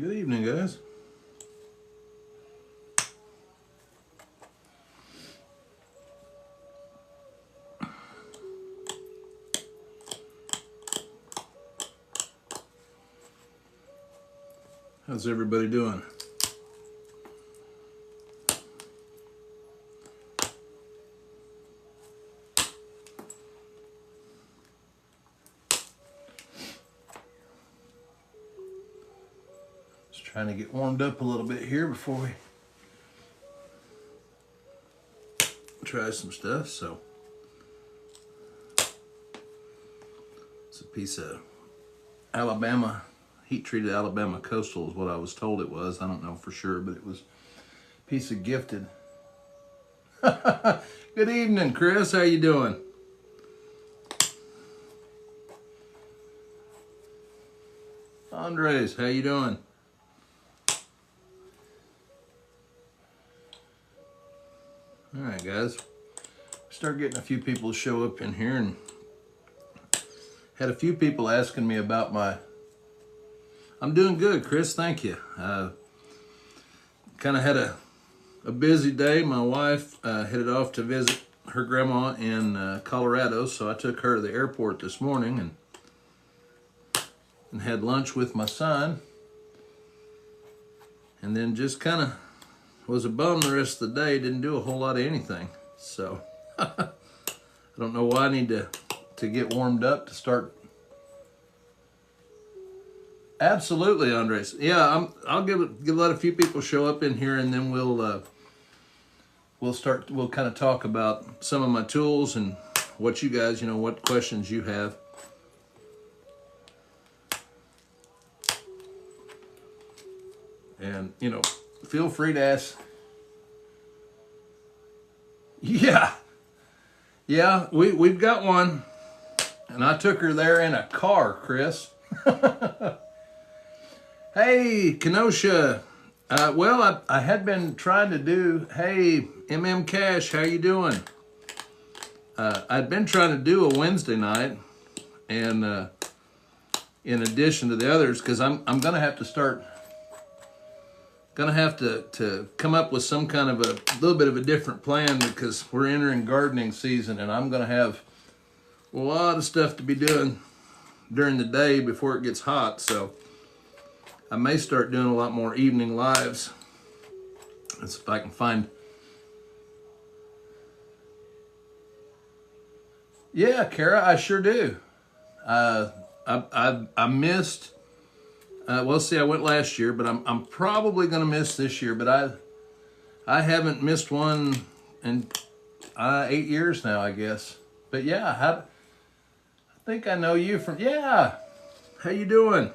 Good evening, guys. How's everybody doing? Just trying to get warmed up a little bit here before we try some stuff. So it's a piece of Alabama, heat-treated Alabama Coastal is what I was told it was. I don't know for sure, but it was a piece of gifted. Good evening, Chris. How you doing? Andres, how you doing? All right, guys. Start getting a few people to show up in here, and had a few people asking me about my... I'm doing good, Chris. Thank you. Kind of had a busy day. My wife headed off to visit her grandma in Colorado, so I took her to the airport this morning and had lunch with my son, and then just kind of was a bum the rest of the day. Didn't do a whole lot of anything. So I don't know why I need to get warmed up to start. Absolutely, Andres. Yeah, I'll let a few people show up in here, and then we'll kind of talk about some of my tools and what you guys, what questions you have. And, feel free to ask. Yeah, we've got one, and I took her there in a car, Chris. Hey, Kenosha. Well, I had been trying to do, hey, MM Cash, how you doing? I'd been trying to do a Wednesday night, and in addition to the others, because I'm going to have to start, to come up with some kind of a little bit of a different plan, because we're entering gardening season, and I'm going to have a lot of stuff to be doing during the day before it gets hot, so I may start doing a lot more evening lives. Let's see if I can find. Yeah, Kara, I sure do. I missed. Well, see, I went last year, but I'm probably going to miss this year. But I haven't missed one in 8 years now, I guess. But yeah, I think I know you from. Yeah, how you doing?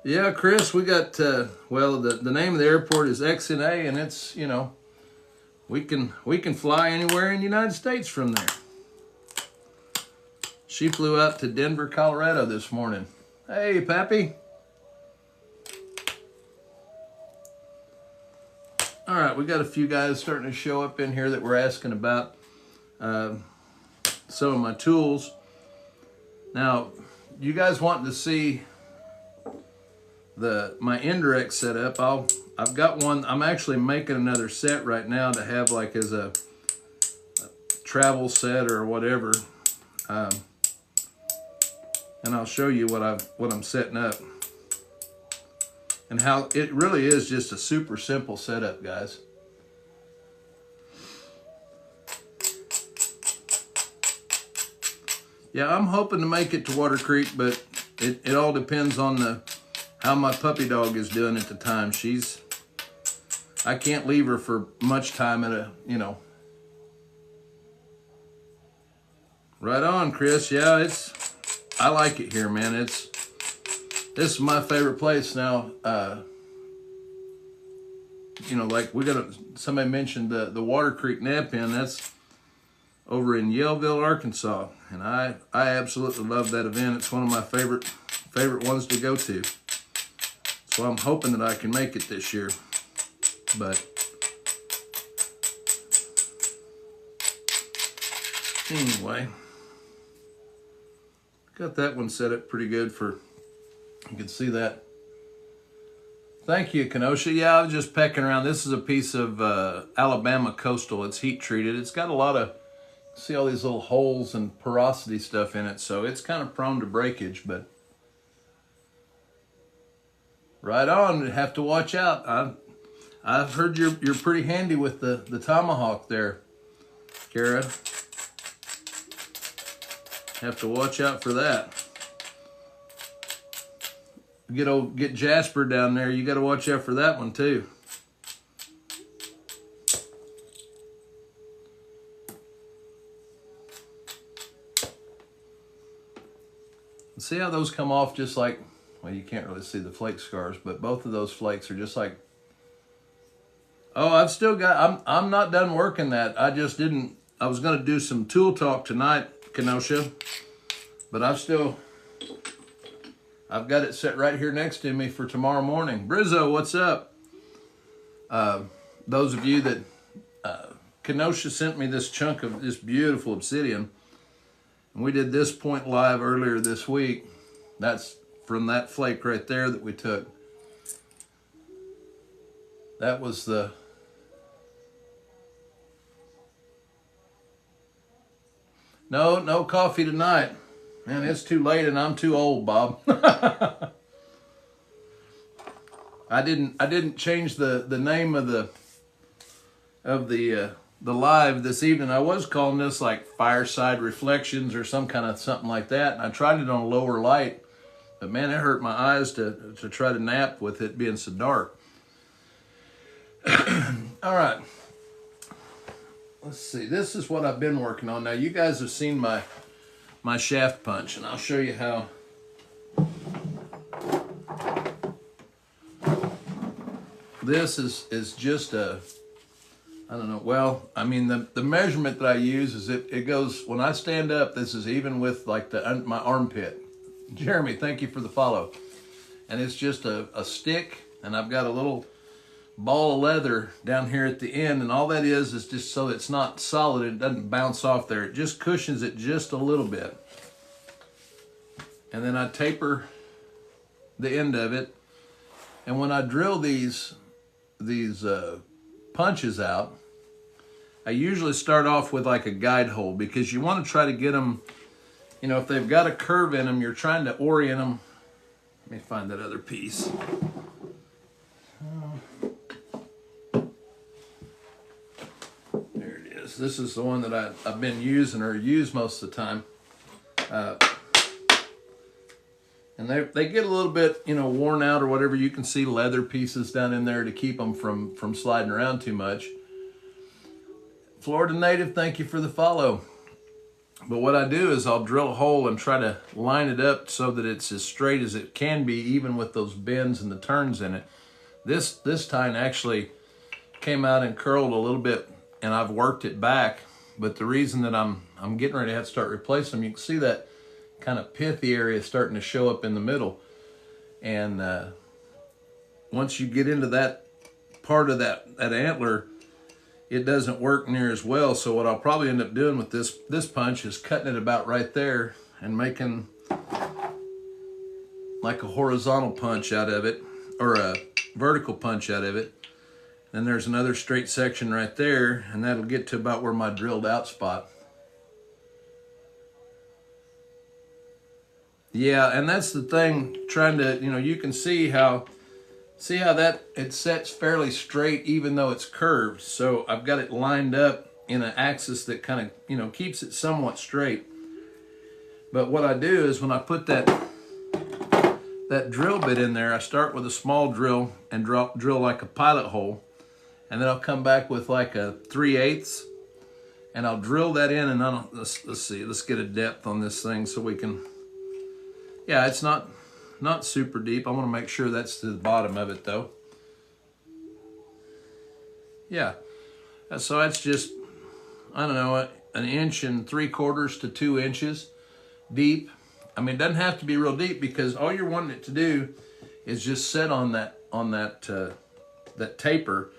Yeah, Chris, we got, well, the name of the airport is XNA, and it's, we can fly anywhere in the United States from there. She flew out to Denver, Colorado this morning. Hey, Pappy. All right, we got a few guys starting to show up in here that were asking about some of my tools. Now, you guys wanting to see my indirect setup, I've got one. I'm actually making another set right now to have like as a travel set or whatever, and I'll show you what I'm setting up and how it really is just a super simple setup, guys. Yeah, I'm hoping to make it to Water Creek, but it all depends on how my puppy dog is doing at the time. I can't leave her for much time at Right on, Chris. Yeah, I like it here, man. This is my favorite place now. Like somebody mentioned the Water Creek Nap In. That's over in Yellville, Arkansas. And I absolutely love that event. It's one of my favorite ones to go to. So I'm hoping that I can make it this year. But anyway, Got that one set up pretty good for, you can see that. Thank you, Kenosha. Yeah, I was just pecking around. This is a piece of Alabama coastal. It's heat treated. It's got a lot of, see all these little holes and porosity stuff in it, so it's kind of prone to breakage, but right on. You have to watch out. I've heard you're pretty handy with the tomahawk there, Kara. Have to watch out for that. Get Jasper down there. You got to watch out for that one too. See how those come off just like, well, you can't really see the flake scars, but both of those flakes are just like, oh, I've still got, I'm not done working that. I just didn't, I was going to do some tool talk tonight, Kenosha, but I've got it set right here next to me for tomorrow morning. Brizzo, what's up? Those of you that, Kenosha sent me this chunk of this beautiful obsidian, and we did this point live earlier this week. That's from that flake right there that we took. That was the, no coffee tonight. Man, it's too late and I'm too old, Bob. I didn't change the name of the live this evening. I was calling this like Fireside Reflections or something like that. And I tried it on a lower light, but man, it hurt my eyes to try to nap with it being so dark. All right. Let's see. This is what I've been working on. Now, you guys have seen my shaft punch, and I'll show you how. This is just a, I don't know, well, I mean, the measurement that I use is it goes, when I stand up, this is even with like my armpit. Jeremy, thank you for the follow. And it's just a stick, and I've got a little ball of leather down here at the end, and all that is just so it's not solid, it doesn't bounce off there. It just cushions it just a little bit. And then I taper the end of it. And when I drill these punches out, I usually start off with like a guide hole, because you want to try to get them, you know, if they've got a curve in them, you're trying to orient them. Let me find that other piece. There it is. This is the one that I've been using or use most of the time. And they get a little bit, you know, worn out or whatever. You can see leather pieces down in there to keep them from sliding around too much. Florida native, thank you for the follow. But what I do is I'll drill a hole and try to line it up so that it's as straight as it can be, even with those bends and the turns in it. This tine actually came out and curled a little bit, and I've worked it back. But the reason that I'm getting ready to have to start replacing them, you can see that kind of pithy area starting to show up in the middle. And once you get into that part of that antler, it doesn't work near as well. So what I'll probably end up doing with this punch is cutting it about right there and making like a horizontal punch out of it, or a vertical punch out of it. Then there's another straight section right there, and that'll get to about where my drilled out spot. Yeah, and that's the thing, trying to, you know, you can see how that it sets fairly straight even though it's curved. So I've got it lined up in an axis that kind of, you know, keeps it somewhat straight. But what I do is when I put that drill bit in there, I start with a small drill and drill like a pilot hole. And then I'll come back with like a 3/8, and I'll drill that in, and let's see, let's get a depth on this thing so we can, yeah, it's not super deep. I want to make sure that's to the bottom of it though. Yeah, so that's just, I don't know, 1 3/4 to 2 inches deep. I mean, it doesn't have to be real deep, because all you're wanting it to do is just set on that taper,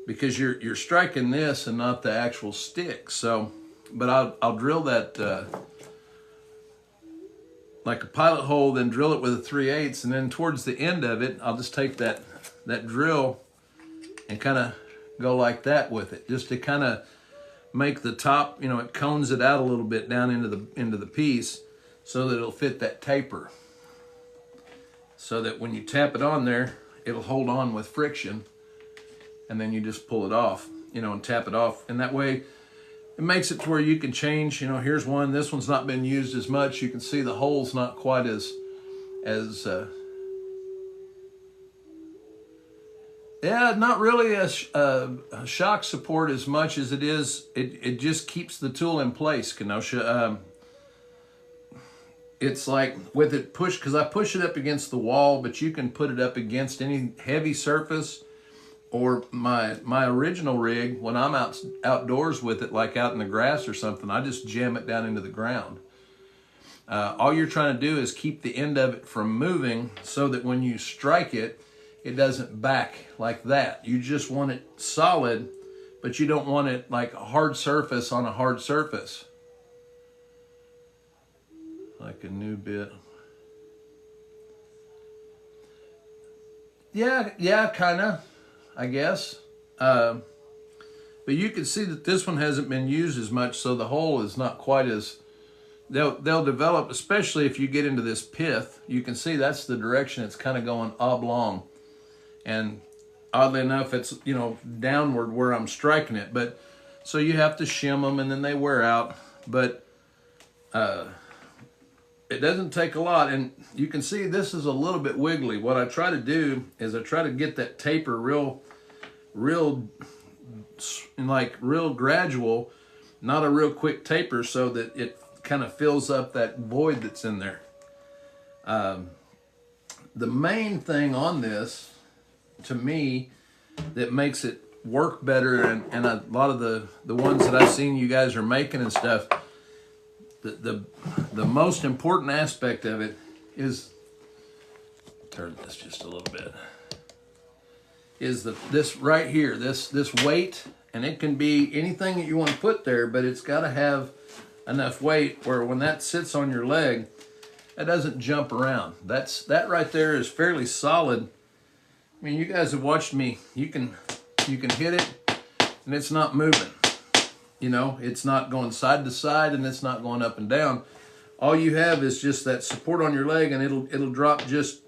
because you're striking this and not the actual stick. So, but I'll drill that like a pilot hole, then drill it with a 3/8, and then towards the end of it, I'll just take that drill and kind of go like that with it, just to kind of make the top, it cones it out a little bit down into the piece so that it'll fit that taper. So that when you tap it on there, it'll hold on with friction, and then you just pull it off, and tap it off. And that way it makes it to where you can change, here's one, this one's not been used as much. You can see the hole's not quite as yeah, not really a shock support as much as it is, it just keeps the tool in place, Kenosha. It's like with it push, because I push it up against the wall, but you can put it up against any heavy surface, or my original rig, when I'm outdoors with it, like out in the grass or something, I just jam it down into the ground. All you're trying to do is keep the end of it from moving so that when you strike it, it doesn't back like that. You just want it solid, but you don't want it like a hard surface on a hard surface. Like a new bit. Yeah, kind of, I guess. But you can see that this one hasn't been used as much, so the hole is not quite as, they'll develop, especially if you get into this pith. You can see that's the direction it's kind of going oblong. And oddly enough, it's, downward where I'm striking it. But so you have to shim them, and then they wear out. But it doesn't take a lot, and you can see this is a little bit wiggly. What I try to do is I try to get that taper real gradual, not a real quick taper, so that it kind of fills up that void that's in there. The main thing on this, to me, that makes it work better, and a lot of the ones that I've seen you guys are making and stuff, the most important aspect of it is, turn this just a little bit, is this right here, this weight, and it can be anything that you want to put there, but it's got to have enough weight where when that sits on your leg, it doesn't jump around. That right there is fairly solid. I mean, you guys have watched me. You can hit it, and it's not moving. It's not going side to side, and it's not going up and down. All you have is just that support on your leg, and it'll drop just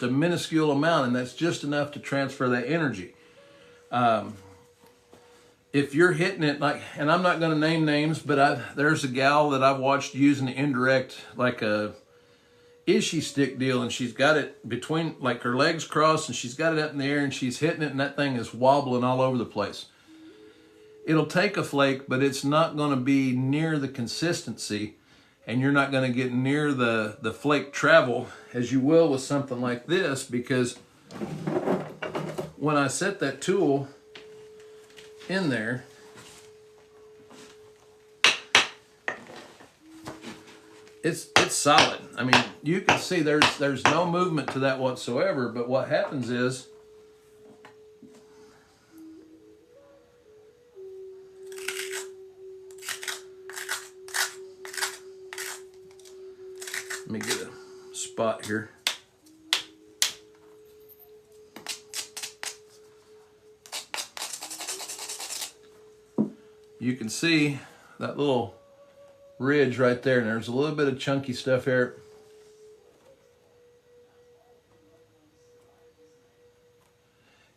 a minuscule amount, and that's just enough to transfer that energy. If you're hitting it like, and I'm not going to name names, but there's a gal that I've watched using the indirect, like a Ishii stick deal, and she's got it between, like, her legs crossed, and she's got it up in the air, and she's hitting it, and that thing is wobbling all over the place. It'll take a flake, but it's not going to be near the consistency, and you're not going to get near the flake travel as you will with something like this, because when I set that tool in there, it's solid. I mean, you can see there's no movement to that whatsoever, but what happens is, let me get a spot here. You can see that little ridge right there, and there's a little bit of chunky stuff here.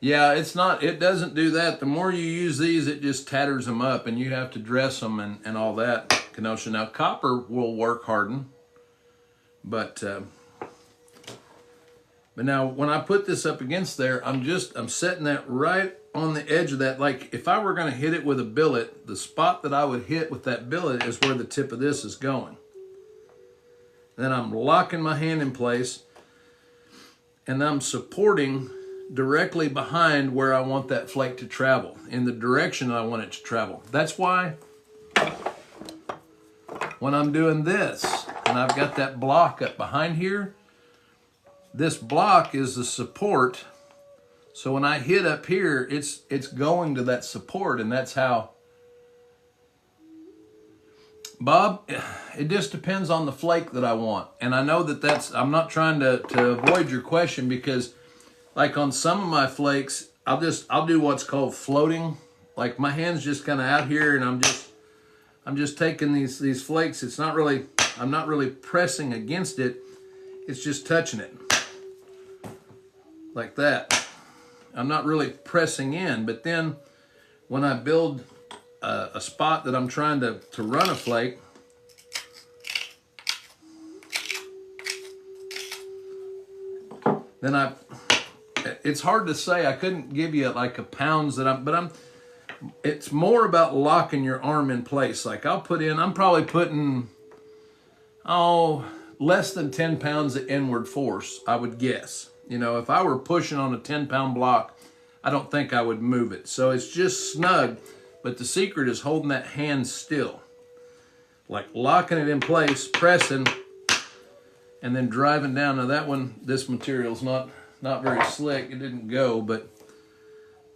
Yeah, it doesn't do that. The more you use these, it just tatters them up, and you have to dress them and all that, Kenosha. Now, copper will work harden. But now when I put this up against there, I'm setting that right on the edge of that. Like, if I were going to hit it with a billet, the spot that I would hit with that billet is where the tip of this is going. Then I'm locking my hand in place, and I'm supporting directly behind where I want that flake to travel, in the direction I want it to travel. That's why when I'm doing this, and I've got that block up behind here, this block is the support. So when I hit up here, it's going to that support, and that's how Bob, it just depends on the flake that I want. And I know that I'm not trying to avoid your question, because like on some of my flakes, I'll do what's called floating. Like my hand's just kind of out here and I'm just taking these flakes. It's not really, I'm not really pressing against it. It's just touching it like that. I'm not really pressing in, but then when I build a spot that I'm trying to run a flake, then it's hard to say. I couldn't give you like a pounds but it's more about locking your arm in place. Like I'm probably putting, less than 10 pounds of inward force, I would guess. You know, if I were pushing on a 10-pound block, I don't think I would move it. So it's just snug, but the secret is holding that hand still. Like locking it in place, pressing, and then driving down. Now that one, this material's not very slick. It didn't go, but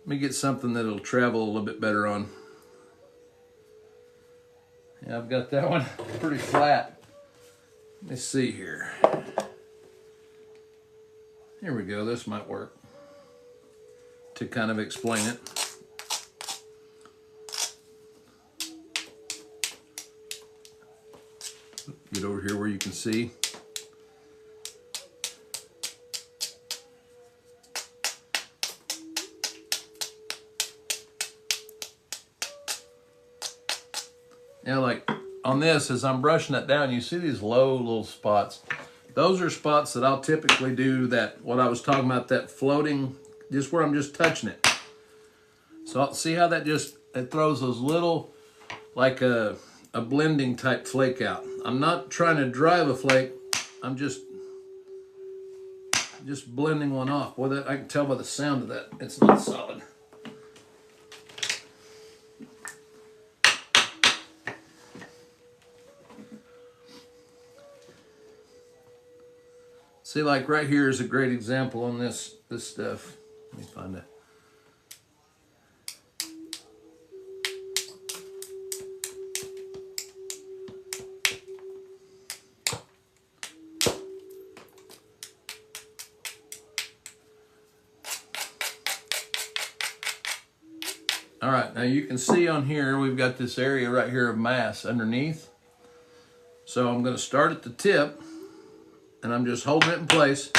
let me get something that'll travel a little bit better on. Yeah, I've got that one pretty flat. Let me see here. Here we go. This might work to kind of explain it. Get over here where you can see. Now, like on this, as I'm brushing it down, you see these low little spots. Those are spots that I'll typically do what I was talking about, that floating, just where I'm just touching it. So see how that it throws those little, like a blending type flake out. I'm not trying to drive a flake. I'm just blending one off. Boy, I can tell by the sound of that, it's not solid. See, like right here is a great example on this stuff. Let me find it. All right, now you can see on here, we've got this area right here of mass underneath. So I'm going to start at the tip, and I'm just holding it in place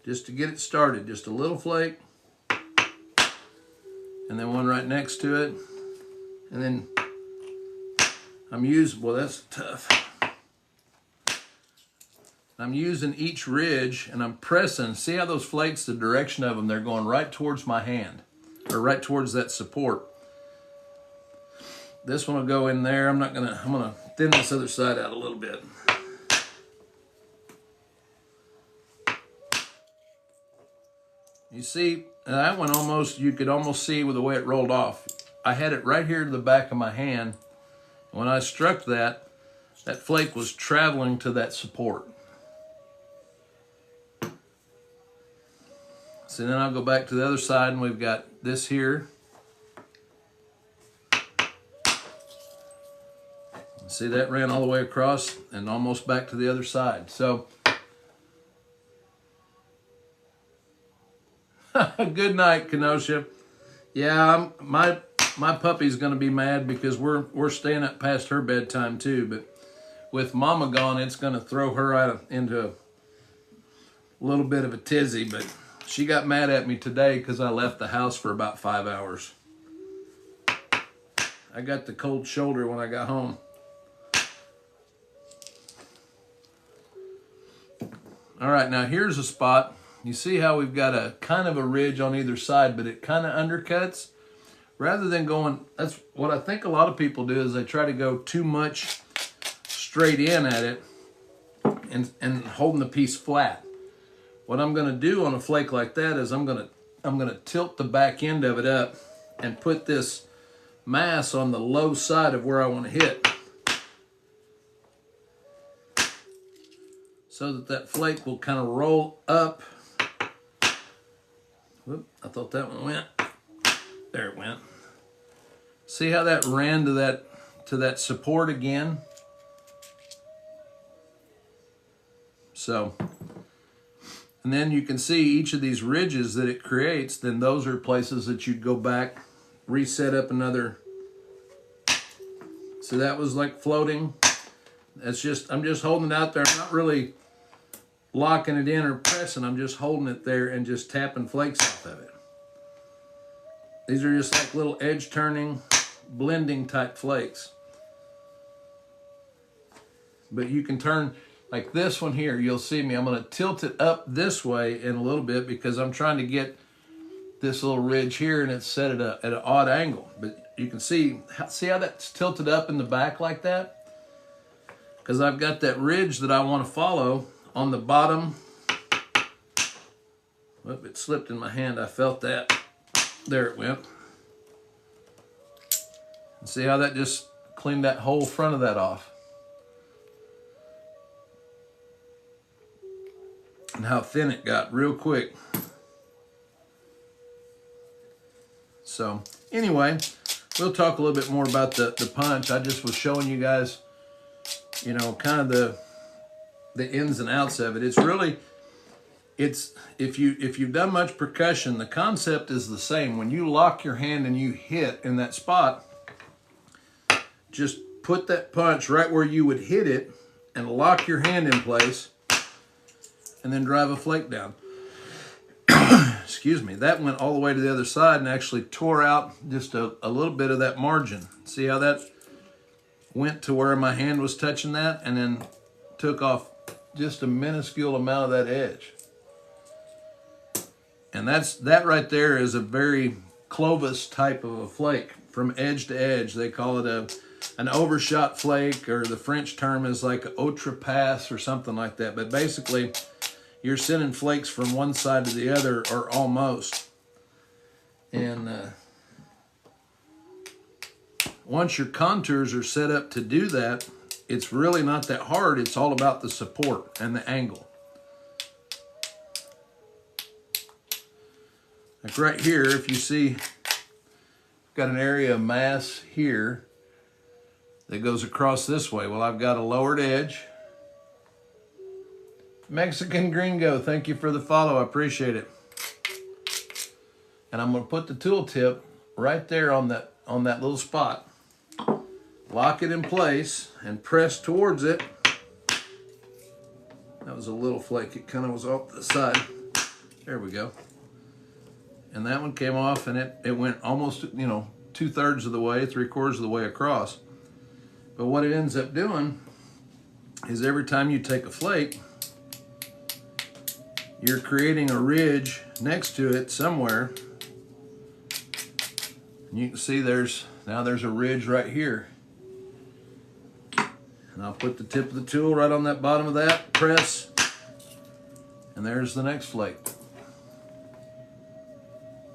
just to get it started. Just a little flake, and then one right next to it. And then I'm using, well, that's tough. I'm using each ridge and I'm pressing. See how those flakes, the direction of them, they're going right towards my hand, or right towards that support. This one will go in there. I'm gonna thin this other side out a little bit. You see, that one you could almost see with the way it rolled off. I had it right here to the back of my hand. When I struck that flake was traveling to that support. So then I'll go back to the other side, and we've got this here. See, that ran all the way across and almost back to the other side. So, good night, Kenosha. Yeah, my puppy's gonna be mad because we're staying up past her bedtime too. But with Mama gone, it's gonna throw her out into a little bit of a tizzy. But she got mad at me today because I left the house for about 5 hours. I got the cold shoulder when I got home. All right, now here's a spot. You see how we've got a kind of a ridge on either side, but it kind of undercuts. Rather than going, that's what I think a lot of people do, is they try to go too much straight in at it and holding the piece flat. What I'm gonna do on a flake like that is I'm gonna tilt the back end of it up and put this mass on the low side of where I want to hit, so that flake will kind of roll up. Whoop, I thought that one went. There it went. See how that ran to to that support again. So, and then you can see each of these ridges that it creates, then those are places that you'd go back, reset up another. So that was like floating. That's just, I'm just holding it out there. I'm not really locking it in or pressing. I'm just holding it there and just tapping flakes off of it. These are just like little edge turning, blending type flakes. But you can turn, like this one here, you'll see me, I'm gonna tilt it up this way in a little bit because I'm trying to get this little ridge here and it's set at an odd angle. But you can see how that's tilted up in the back like that? Because I've got that ridge that I want to follow on the bottom. Whoop, it slipped in my hand, I felt that. There it went. And see how that just cleaned that whole front of that off? And how thin it got real quick. So anyway, we'll talk a little bit more about the punch. I just was showing you guys, you know, kind of the ins and outs of it. It's really, it's if you've done much percussion, the concept is the same. When you lock your hand and you hit in that spot, just put that punch right where you would hit it and lock your hand in place and then drive a flake down. Excuse me. That went all the way to the other side and actually tore out just a little bit of that margin. See how that went to where my hand was touching that and then took off just a minuscule amount of that edge. And that right there is a very Clovis type of a flake from edge to edge. They call it an overshot flake, or the French term is like outrepasse or something like that. But basically, you're sending flakes from one side to the other, or almost. And once your contours are set up to do that, it's really not that hard. It's all about the support and the angle. Like right here, if you see, I've got an area of mass here that goes across this way. Well, I've got a lowered edge. Mexican Gringo, thank you for the follow. I appreciate it. And I'm going to put the tool tip right there on that little spot. Lock it in place and press towards it. That was a little flake. It kind of was off the side. There we go. And that one came off, and it went almost, you know, 2/3 of the way, 3/4 of the way across. But what it ends up doing is every time you take a flake, you're creating a ridge next to it somewhere. And you can see now there's a ridge right here. And I'll put the tip of the tool right on that bottom of that, press, and there's the next flake.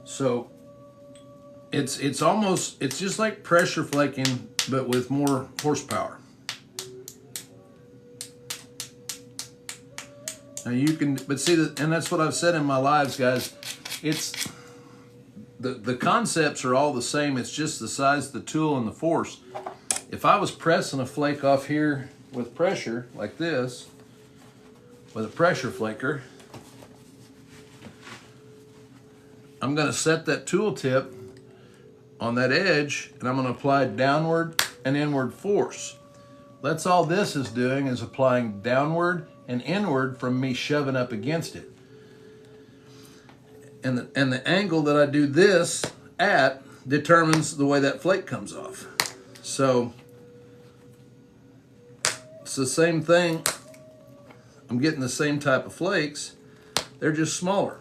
So it's just like pressure flaking, but with more horsepower. Now you can, but see that, and that's what I've said in my lives, guys. It's the concepts are all the same. It's just the size of the tool and the force. If I was pressing a flake off here with pressure like this, with a pressure flaker, I'm going to set that tool tip on that edge, and I'm going to apply downward and inward force. That's all this is doing, is applying downward and inward from me shoving up against it. And the angle that I do this at determines the way that flake comes off. So it's the same thing. I'm getting the same type of flakes. They're just smaller.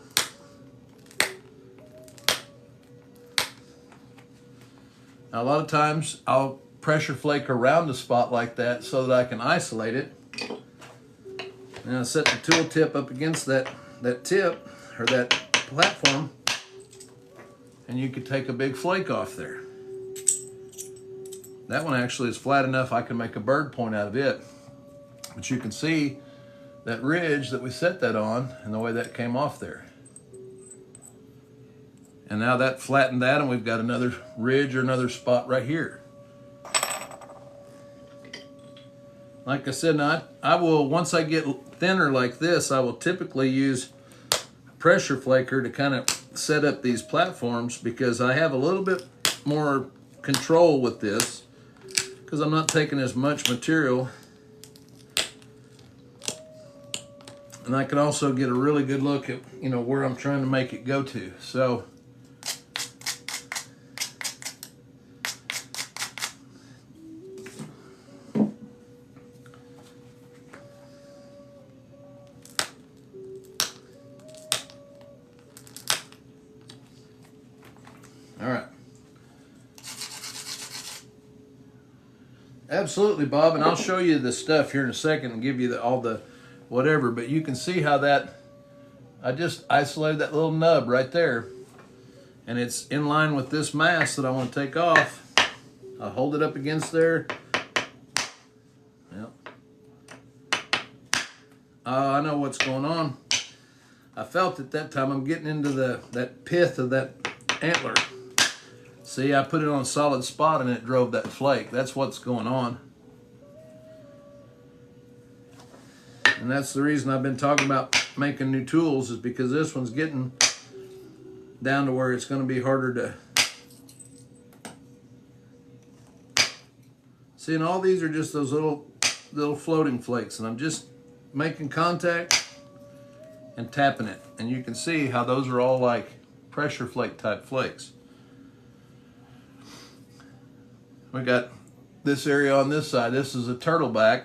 Now, a lot of times I'll pressure flake around a spot like that so that I can isolate it. And I set the tool tip up against that tip, or that platform, and you could take a big flake off there. That one actually is flat enough I can make a bird point out of it. But you can see that ridge that we set that on and the way that came off there. And now that flattened that, and we've got another ridge or another spot right here. Like I said, now I will, once I get thinner like this, I will typically use a pressure flaker to kind of set up these platforms, because I have a little bit more control with this, because I'm not taking as much material. And I can also get a really good look at, you know, where I'm trying to make it go to. So all right. Absolutely, Bob, and I'll show you the stuff here in a second and give you all the whatever, but you can see how that, I just isolated that little nub right there, and it's in line with this mass that I want to take off. I'll hold it up against there. Yep. I know what's going on. I felt at that time I'm getting into that pith of that antler. See, I put it on a solid spot and it drove that flake. That's what's going on. And that's the reason I've been talking about making new tools, is because this one's getting down to where it's going to be harder to... See, and all these are just those little floating flakes, and I'm just making contact and tapping it. And you can see how those are all like pressure flake type flakes. We got this area on this side. This is a turtleback.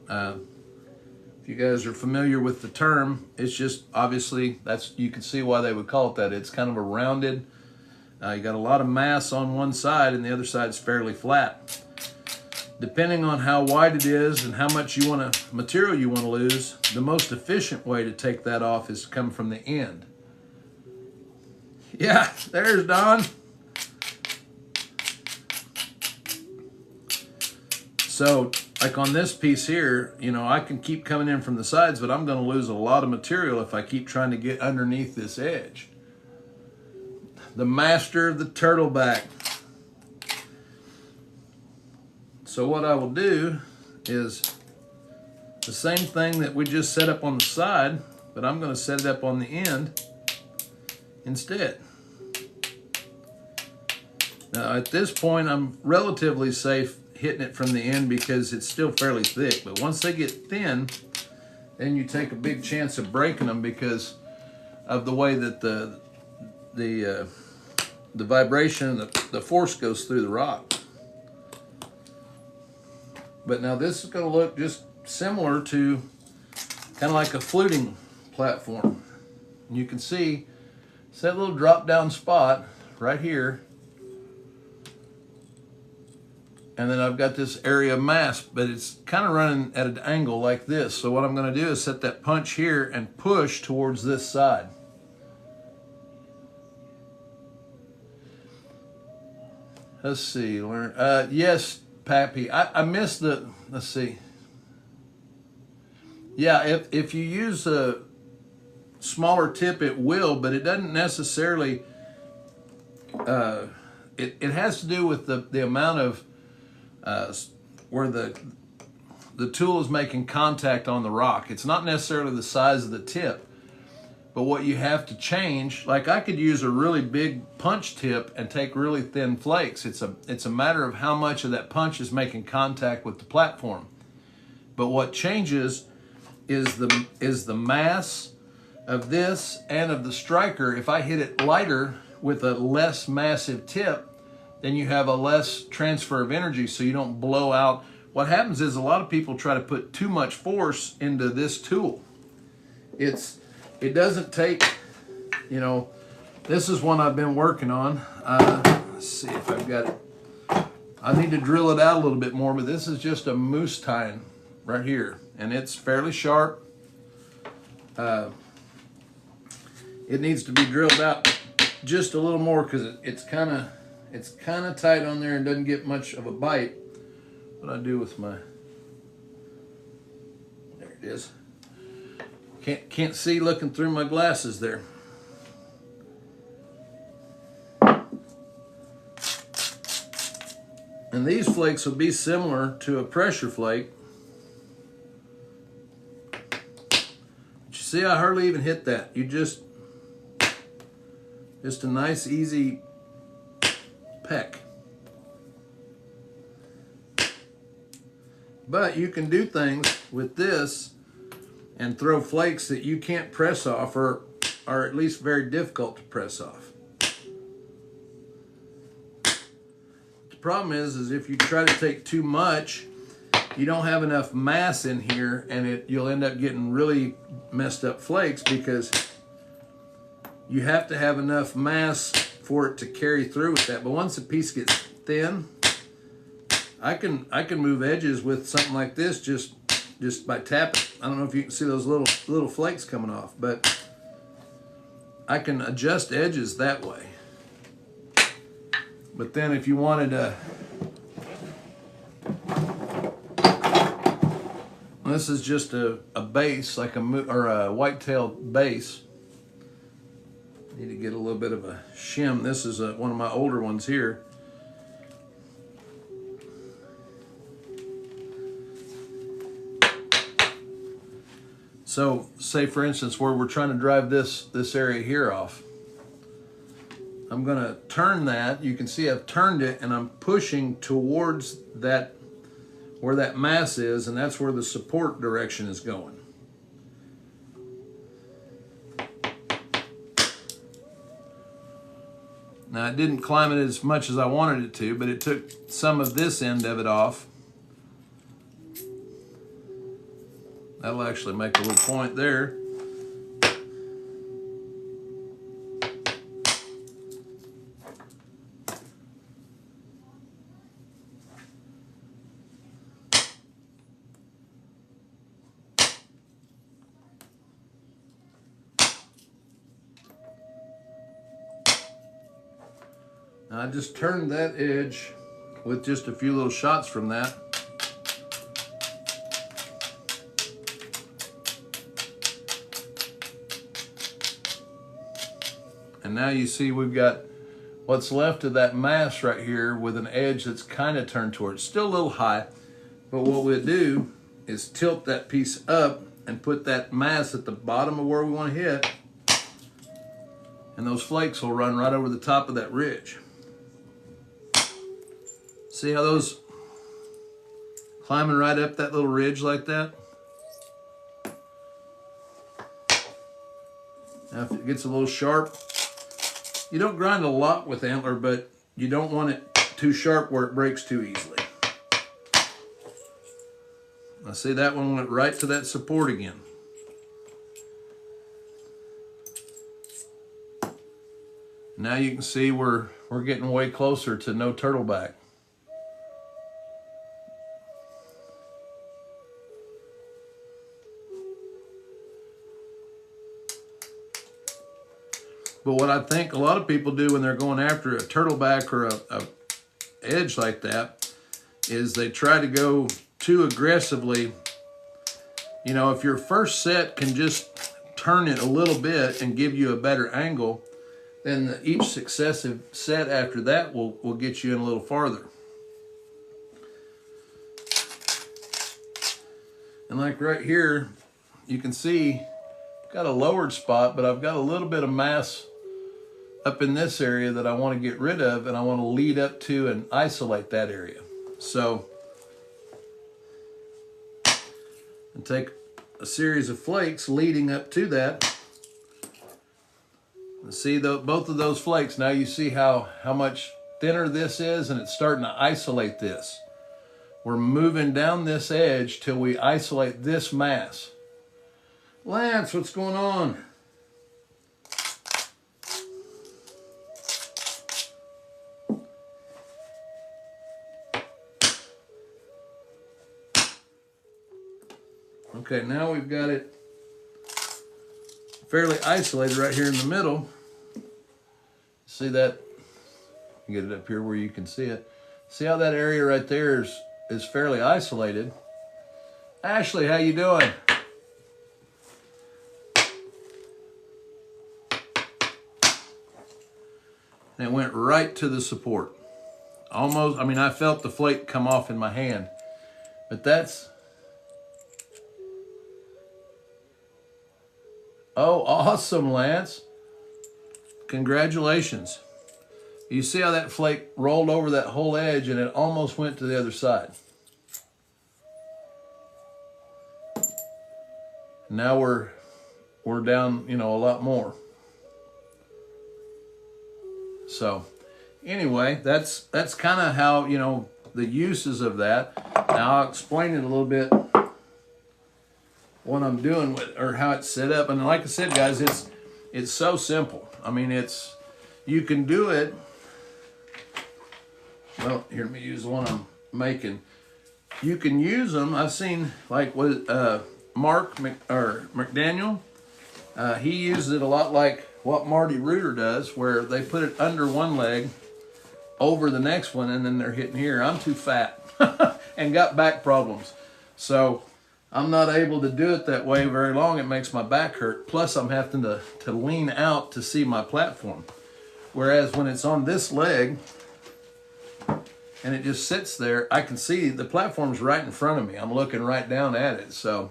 If you guys are familiar with the term, it's just obviously, you can see why they would call it that. It's kind of a rounded. You got a lot of mass on one side, and the other side is fairly flat. Depending on how wide it is and how much material you want to lose, the most efficient way to take that off is to come from the end. Yeah, there's Don. So, like on this piece here, you know, I can keep coming in from the sides, but I'm going to lose a lot of material if I keep trying to get underneath this edge. The master of the turtleback. So what I will do is the same thing that we just set up on the side, but I'm going to set it up on the end instead. Now at this point, I'm relatively safe hitting it from the end because it's still fairly thick, but once they get thin, then you take a big chance of breaking them because of the way that the vibration, the force goes through the rock. But now this is going to look just similar to kind of like a fluting platform. And you can see it's that little drop down spot right here. And then I've got this area of mass, but it's kind of running at an angle like this. So what I'm going to do is set that punch here and push towards this side. Let's see, yes, Pappy, I missed the, let's see. Yeah, if you use a smaller tip, it will, but it doesn't necessarily, it has to do with the amount of, where the tool is making contact on the rock. It's not necessarily the size of the tip, but what you have to change, like I could use a really big punch tip and take really thin flakes. It's a matter of how much of that punch is making contact with the platform. But what changes is the mass of this and of the striker. If I hit it lighter with a less massive tip, then you have a less transfer of energy, so you don't blow out. What happens is a lot of people try to put too much force into this tool. It doesn't take, you know, this is one I've been working on. Let's see if I've got it. I need to drill it out a little bit more, but this is just a moose tine right here, and it's fairly sharp. It needs to be drilled out just a little more because it's kind of tight on there and doesn't get much of a bite. What I do with my, there it is. Can't see looking through my glasses there. And these flakes will be similar to a pressure flake. See, I hardly even hit that. You just a nice, easy peck. But you can do things with this and throw flakes that you can't press off, or are at least very difficult to press off. The problem is if you try to take too much, you don't have enough mass in here, and you'll end up getting really messed up flakes, because you have to have enough mass for it to carry through with that. But once a piece gets thin, I can move edges with something like this just by tapping. I don't know if you can see those little flakes coming off, but I can adjust edges that way. But then if you wanted to, this is just a base, like a white-tailed base. Need to get a little bit of a shim. This is one of my older ones here. So, say for instance, where we're trying to drive this area here off, I'm going to turn that. You can see I've turned it, and I'm pushing towards that, where that mass is, and that's where the support direction is going. Now, it didn't climb it as much as I wanted it to, but it took some of this end of it off. That'll actually make a little point there. Now, I just turned that edge with just a few little shots from that. And now you see we've got what's left of that mass right here with an edge that's kind of turned towards. Still a little high, but what we'll do is tilt that piece up and put that mass at the bottom of where we want to hit, and those flakes will run right over the top of that ridge. See how those climbing right up that little ridge like that? Now if it gets a little sharp, you don't grind a lot with antler, but you don't want it too sharp where it breaks too easily. I see that one went right to that support again. Now you can see we're getting way closer to no turtleback. But what I think a lot of people do when they're going after a turtleback or a edge like that is they try to go too aggressively. You know, if your first set can just turn it a little bit and give you a better angle, then each successive set after that will get you in a little farther. And like right here, you can see I've got a lowered spot, but I've got a little bit of mass up in this area that I want to get rid of, and I want to lead up to and isolate that area. So, and take a series of flakes leading up to that. And see both of those flakes, now you see how much thinner this is, and it's starting to isolate this. We're moving down this edge till we isolate this mass. Lance, what's going on? Okay, now we've got it fairly isolated right here in the middle. See that? Get it up here where you can see it. See how that area right there is fairly isolated. Ashley, how you doing? And it went right to the support. Almost, I mean, I felt the flake come off in my hand, but that's Oh, awesome, Lance. Congratulations. You see how that flake rolled over that whole edge and it almost went to the other side. Now we're down, you know, a lot more. So anyway, that's kind of how, you know, the uses of that. Now I'll explain it a little bit what I'm doing with, or how it's set up. And like I said, guys, it's so simple. I mean, you can do it. Well, here, let me use the one I'm making. You can use them. I've seen, like, with Mark McDaniel. He uses it a lot like what Marty Reuter does, where they put it under one leg, over the next one, and then they're hitting here. I'm too fat and got back problems. So I'm not able to do it that way very long. It makes my back hurt. Plus, I'm having to lean out to see my platform. Whereas when it's on this leg, and it just sits there, I can see the platform's right in front of me. I'm looking right down at it. So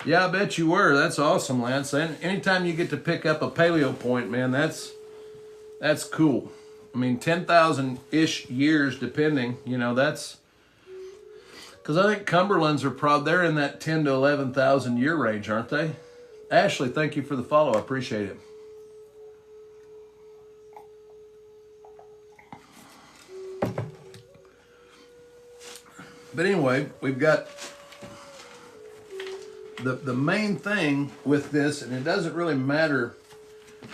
yeah, I bet you were. That's awesome, Lance. And anytime you get to pick up a paleo point, man, that's cool. I mean, 10,000-ish years, depending. You know, that's because I think Cumberlands are they're in that 10 to 11,000 year range, aren't they? Ashley, thank you for the follow. I appreciate it. But anyway, we've got the main thing with this, and it doesn't really matter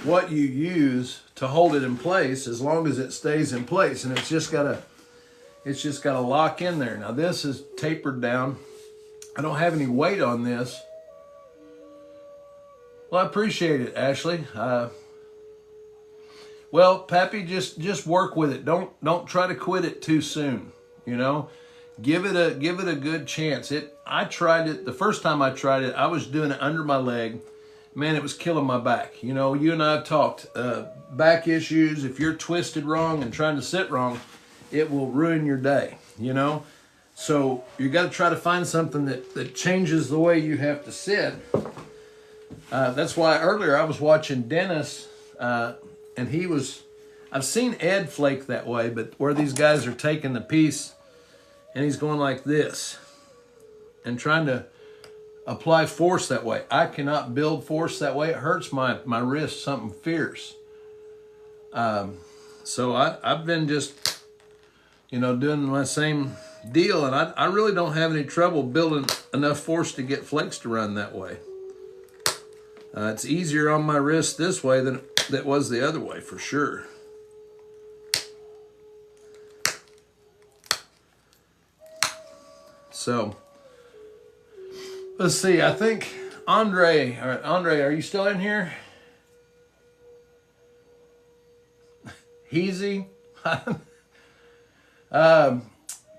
what you use to hold it in place as long as it stays in place, and it's just got to lock in there. Now this is tapered down. I don't have any weight on this. Well, I appreciate it, Ashley. Well, Pappy, just work with it. Don't try to quit it too soon. You know, give it a good chance. I tried it the first time I tried it. I was doing it under my leg. Man, it was killing my back. You know, you and I have talked back issues. If you're twisted wrong and trying to sit wrong, it will ruin your day. You know, so you got to try to find something that changes the way you have to sit. That's why earlier I was watching Dennis, and I've seen Ed flake that way, but where these guys are taking the piece and he's going like this and trying to apply force that way. I cannot build force that way. It hurts my wrist something fierce. So I've been just, you know, doing my same deal, and I really don't have any trouble building enough force to get flakes to run that way. It's easier on my wrist this way than it was the other way, for sure. So, let's see. I think Andre, all right, Andre, are you still in here? Heezy?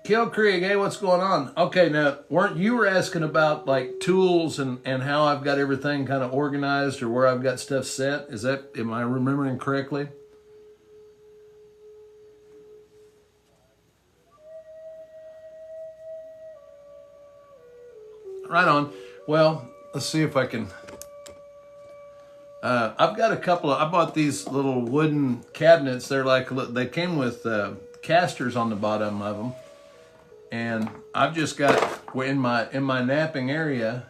Kill Krieg, hey, what's going on? Okay, now, you were asking about like tools and how I've got everything kind of organized or where I've got stuff set. Am I remembering correctly? Right on. Well, let's see if I can. I've got a couple I bought these little wooden cabinets. They came with casters on the bottom of them. And I've just got in my napping area.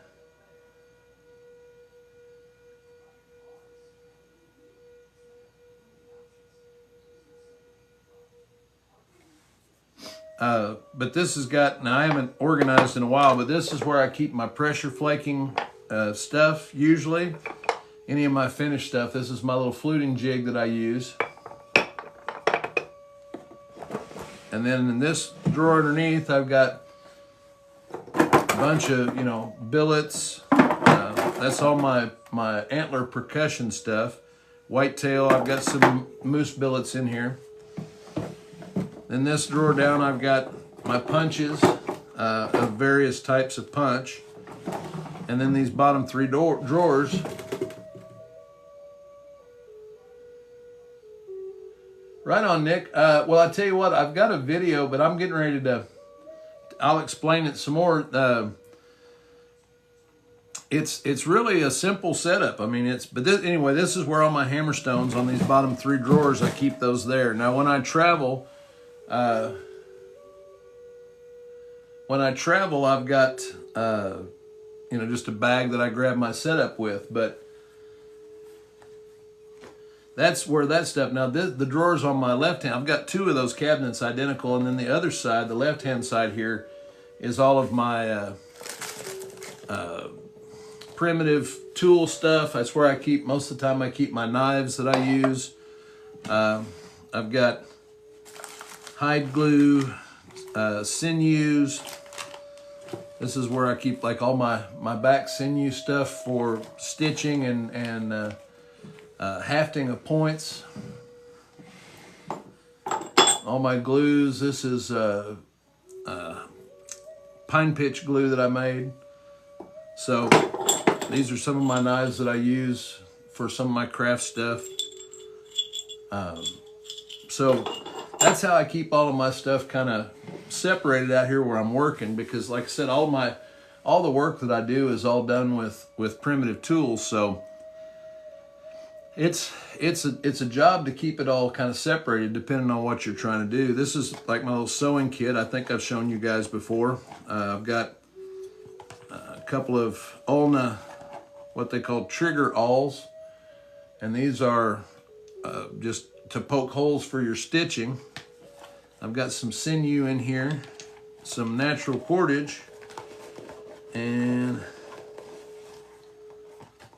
But this has got, now I haven't organized in a while, but this is where I keep my pressure flaking stuff usually. Any of my finished stuff. This is my little fluting jig that I use. And then in this drawer underneath, I've got a bunch of, you know, billets. That's all my antler percussion stuff. Whitetail, I've got some moose billets in here. In this drawer down, I've got my punches of various types of punch. And then these bottom three drawers. Right on, Nick. Well, I tell you what, I've got a video, but I'm getting ready to, I'll explain it some more. it's really a simple setup. I mean, anyway, this is where all my hammerstones on these bottom 3 drawers, I keep those there. Now, when I travel, I've got, just a bag that I grab my setup with, but that's where that stuff. Now, the drawers on my left hand, I've got 2 of those cabinets identical, and then the other side, the left-hand side here, is all of my primitive tool stuff. That's where I keep, most of the time I keep my knives that I use. I've got hide glue, sinews. This is where I keep like all my back sinew stuff for stitching and hafting of points. All my glues. This is pine pitch glue that I made. So these are some of my knives that I use for some of my craft stuff. So that's how I keep all of my stuff kind of separated out here where I'm working, because like I said, all the work that I do is all done with primitive tools. So it's a job to keep it all kind of separated depending on what you're trying to do. This is like my little sewing kit. I think I've shown you guys before. I've got a couple of ulna, what they call trigger awls, and these are just to poke holes for your stitching. I've got some sinew in here, some natural cordage, and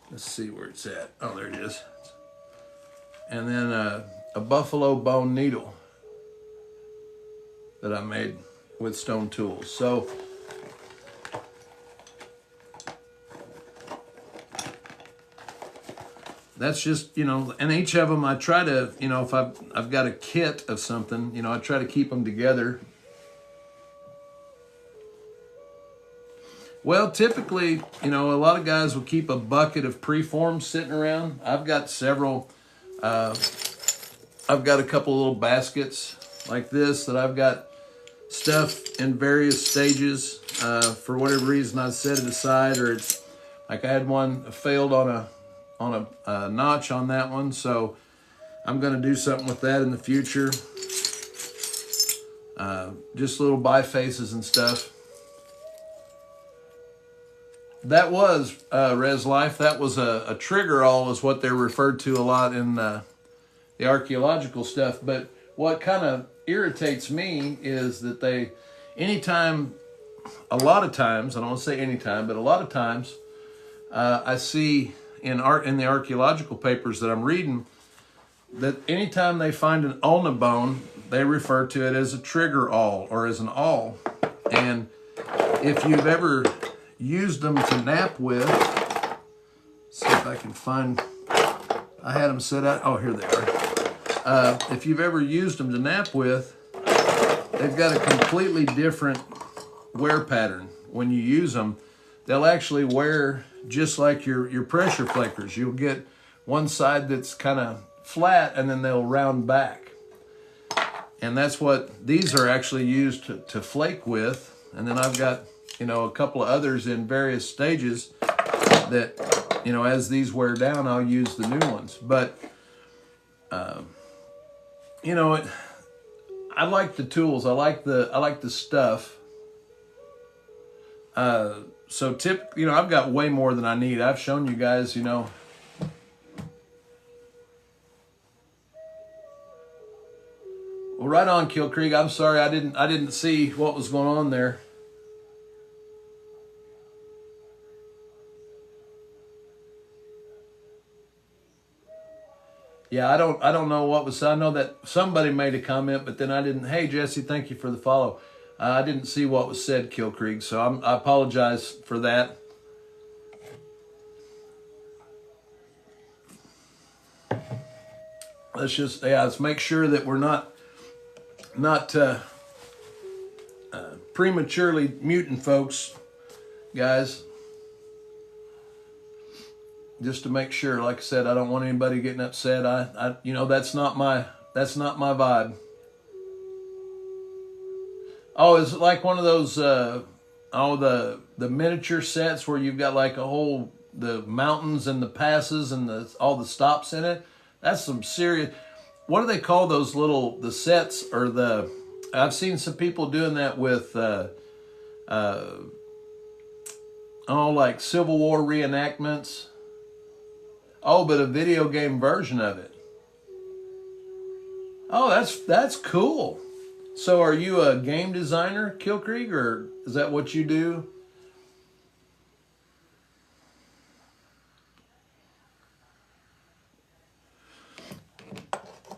let's see where it's at. Oh, there it is. And then a buffalo bone needle that I made with stone tools. So that's just, and each of them I try to, if I've got a kit of something, I try to keep them together. Well, typically, a lot of guys will keep a bucket of preforms sitting around. I've got several. I've got a couple of little baskets like this that I've got stuff in various stages. For whatever reason, I set it aside, or it's like I had one failed on a notch on that one, so I'm going to do something with that in the future. Just little bifaces and stuff. That was Res Life. That was a trigger awl, is what they're referred to a lot in the archaeological stuff. But what kind of irritates me is that a lot of times, I don't want to say anytime, but a lot of times, I see in the archaeological papers that I'm reading that anytime they find an ulna bone, they refer to it as a trigger awl or as an awl. And if you've ever used them to nap with, see if I can find, I had them set out, oh, here they are. If you've ever used them to nap with, they've got a completely different wear pattern. When you use them, they'll actually wear just like your pressure flakers. You'll get one side that's kind of flat, and then they'll round back. And that's what these are actually used to flake with. And then I've got, a couple of others in various stages that, as these wear down, I'll use the new ones. But, I like the tools. I like the stuff. So I've got way more than I need. I've shown you guys, Well, right on, Kill Creek. I'm sorry I didn't see what was going on there. Yeah, I don't know what was. I know that somebody made a comment, but then I didn't. Hey, Jesse, thank you for the follow. I didn't see what was said, Kill Creek, so I apologize for that. Let's make sure that we're not prematurely muting folks, guys. Just to make sure, like I said, I don't want anybody getting upset. That's not my vibe. Oh, it's like one of those all the miniature sets where you've got like the mountains and the passes and all the stops in it. That's some serious. What do they call those the sets or I've seen some people doing that with like Civil War reenactments. Oh, but a video game version of it. Oh, that's cool. So are you a game designer, Kill Creek, or is that what you do?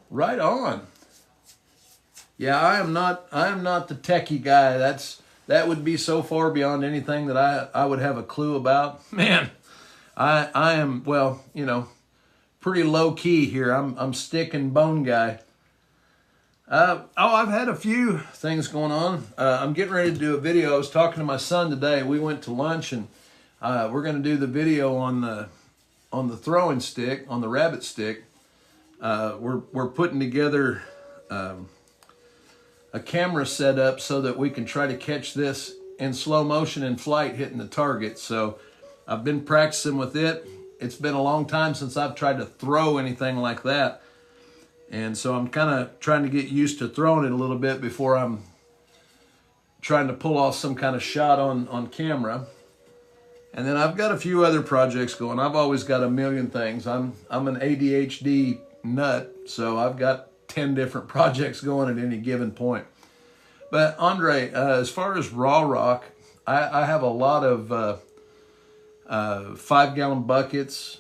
Right on. Yeah, I am not the techie guy. That would be so far beyond anything that I would have a clue about. Man, I am, well, pretty low key here. I'm stick and bone guy. I've had a few things going on. I'm getting ready to do a video. I was talking to my son today. We went to lunch, and we're going to do the video on the throwing stick, on the rabbit stick. We're putting together a camera setup so that we can try to catch this in slow motion in flight hitting the target. So I've been practicing with it. It's been a long time since I've tried to throw anything like that. And so I'm kind of trying to get used to throwing it a little bit before I'm trying to pull off some kind of shot on camera. And then I've got a few other projects going. I've always got a million things. I'm an ADHD nut, so I've got 10 different projects going at any given point. But Andre, as far as raw rock, I have a lot of 5-gallon buckets.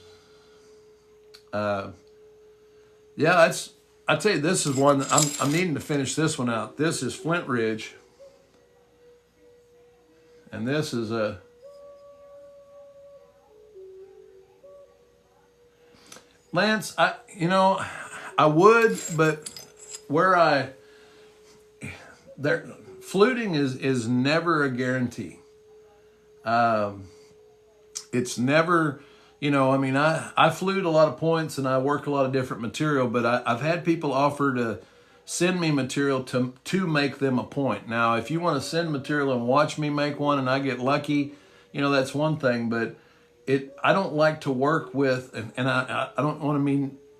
Yeah, I tell you, this is one that I'm needing to finish this one out. This is Flint Ridge, and this is a Lance. I would, but fluting is never a guarantee. It's never, I flute a lot of points and I work a lot of different material, but I've had people offer to send me material to make them a point. Now, if you want to send material and watch me make one and I get lucky, that's one thing, but I don't like to work with, and I don't want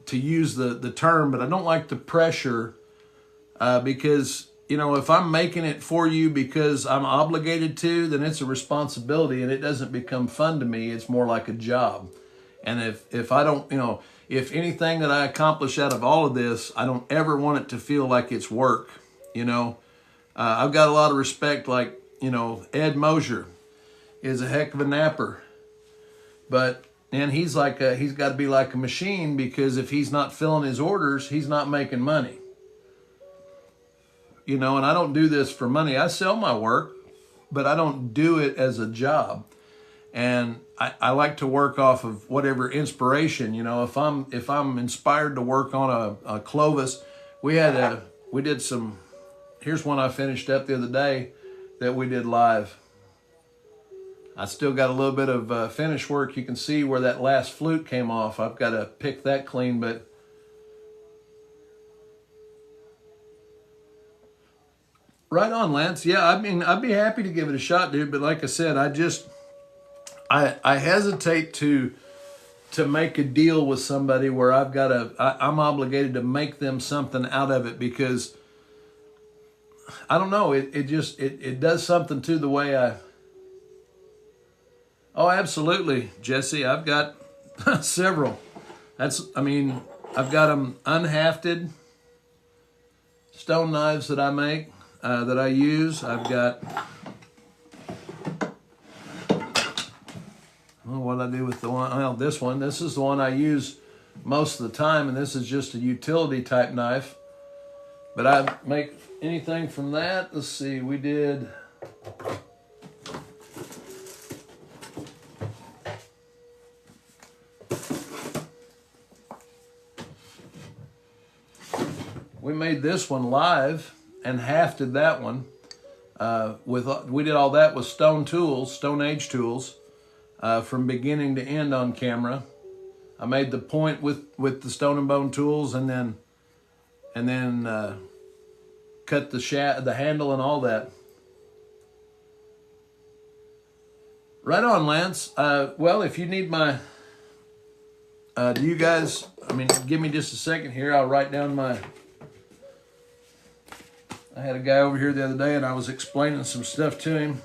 to use the term, but I don't like the pressure because, if I'm making it for you because I'm obligated to, then it's a responsibility and it doesn't become fun to me. It's more like a job. And if I don't, if anything that I accomplish out of all of this, I don't ever want it to feel like it's work. I've got a lot of respect, like, Ed Mosier is a heck of a napper. And he's got to be like a machine, because if he's not filling his orders, he's not making money. And I don't do this for money. I sell my work, but I don't do it as a job. And I like to work off of whatever inspiration. If I'm inspired to work on a Clovis, here's one I finished up the other day that we did live. I still got a little bit of finish work. You can see where that last flute came off. I've got to pick that clean, but right on, Lance. Yeah, I'd be happy to give it a shot, dude. But like I said, I hesitate to make a deal with somebody where I'm obligated to make them something out of it, because I don't know. It does something to the way I. Oh, absolutely, Jesse. I've got several. I've got them unhafted stone knives that I make, that I use. I've got, what I do with the one, this is the one I use most of the time, and this is just a utility type knife. But I make anything from that. Let's see, we did... We made this one live and hafted that one. We did all that with Stone Age tools, from beginning to end on camera. I made the point with the Stone and Bone tools, and then cut the handle and all that. Right on, Lance. Well, if you need my, do you guys, I mean, give me just a second here. I'll write down my, I had a guy over here the other day and I was explaining some stuff to him.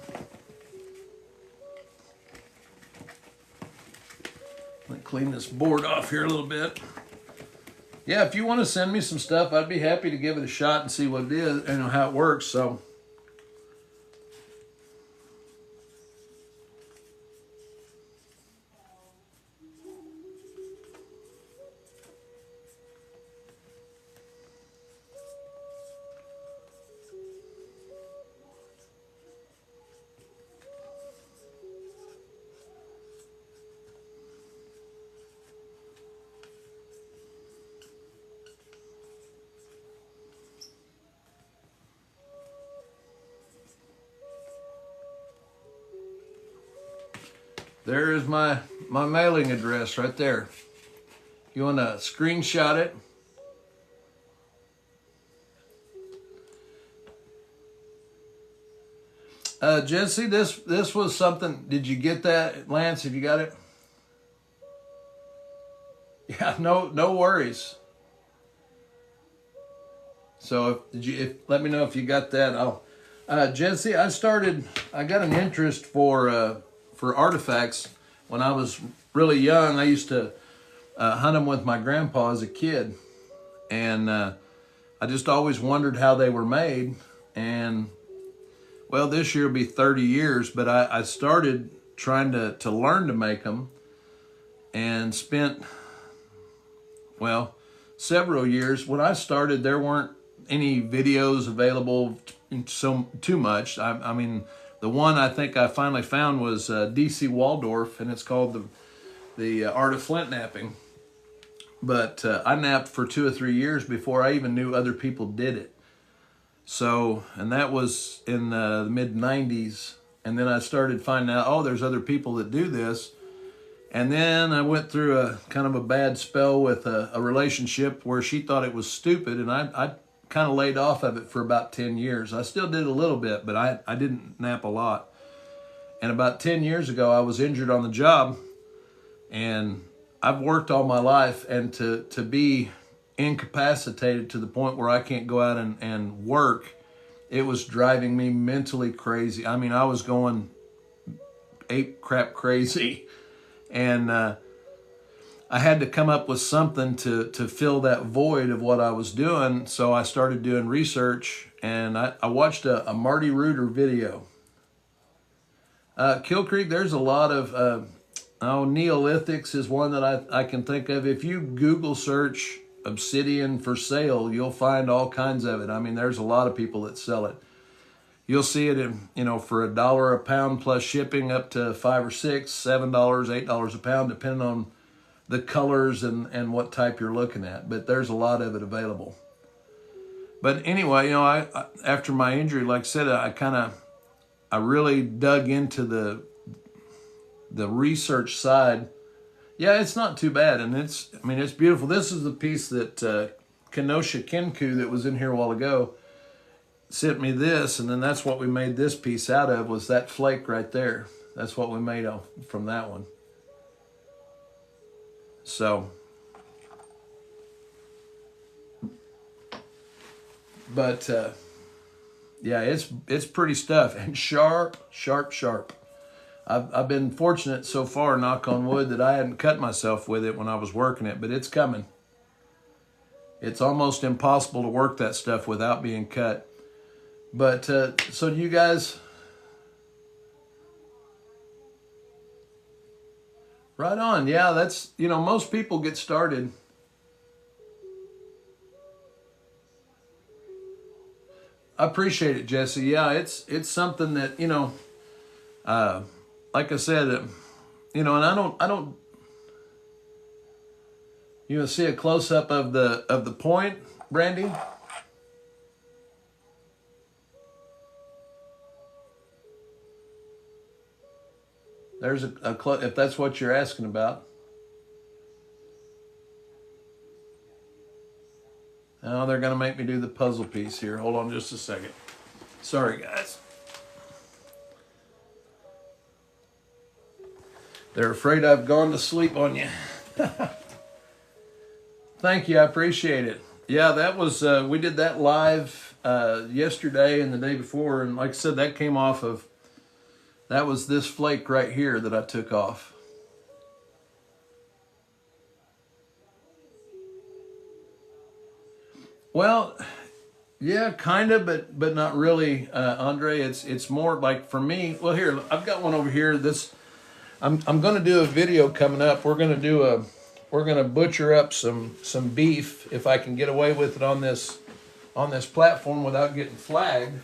Let me clean this board off here a little bit. Yeah, if you want to send me some stuff, I'd be happy to give it a shot and see what it is and how it works. So, there is my mailing address right there. You want to screenshot it? Jesse, this was something. Did you get that, Lance? Have you got it? Yeah, no worries. So let me know if you got that. Jesse, I got an interest for artifacts when I was really young. I used to hunt them with my grandpa as a kid, and I just always wondered how they were made. And well, this year will be 30 years, but I started trying to learn to make them, and spent, well, several years. When I started, there weren't any videos available too much. I mean, the one I think I finally found was DC Waldorf, and it's called the Art of Flint Napping. But I napped for 2 or 3 years before I even knew other people did it. So, and that was in the mid 90s. And then I started finding out, oh, there's other people that do this. And then I went through a kind of a bad spell with a relationship where she thought it was stupid, and I kind of laid off of it for about 10 years. I still did a little bit, but I didn't nap a lot. And about 10 years ago, I was injured on the job, and I've worked all my life, and to be incapacitated to the point where I can't go out and work, it was driving me mentally crazy. I mean, I was going ape crap crazy. And I had to come up with something to fill that void of what I was doing. So I started doing research, and I watched a Marty Reuter video. Kill Creek, there's a lot of, Neolithics is one that I can think of. If you Google search obsidian for sale, you'll find all kinds of it. I mean, there's a lot of people that sell it. You'll see it in, for $1 a pound plus shipping, up to $5 or $6, $7, $8 a pound, depending on the colors and what type you're looking at. But there's a lot of it available. But anyway, I after my injury, like I said, I really dug into the research side. Yeah, it's not too bad, and it's beautiful. This is the piece that Kenosha Kinku that was in here a while ago sent me this, and then that's what we made this piece out of, was that flake right there. That's what we made from that one. So, but yeah, it's pretty stuff, and sharp. I've been fortunate so far, knock on wood, that I hadn't cut myself with it when I was working it, but it's coming. It's almost impossible to work that stuff without being cut. But, so you guys, right on. Yeah, that's, most people get started. I appreciate it, Jesse. Yeah, it's something that, like I said, and I don't, see a close up of the point, Brandy? There's if that's what you're asking about. Now they're going to make me do the puzzle piece here. Hold on just a second. Sorry, guys. They're afraid I've gone to sleep on you. Thank you, I appreciate it. Yeah, that was, we did that live yesterday and the day before, and like I said, that came off of, that was this flake right here that I took off. Well, yeah, kind of, but not really, Andre. It's more like for me. Well, here I've got one over here. This I'm going to do a video coming up. We're going to butcher up some beef if I can get away with it on this platform without getting flagged.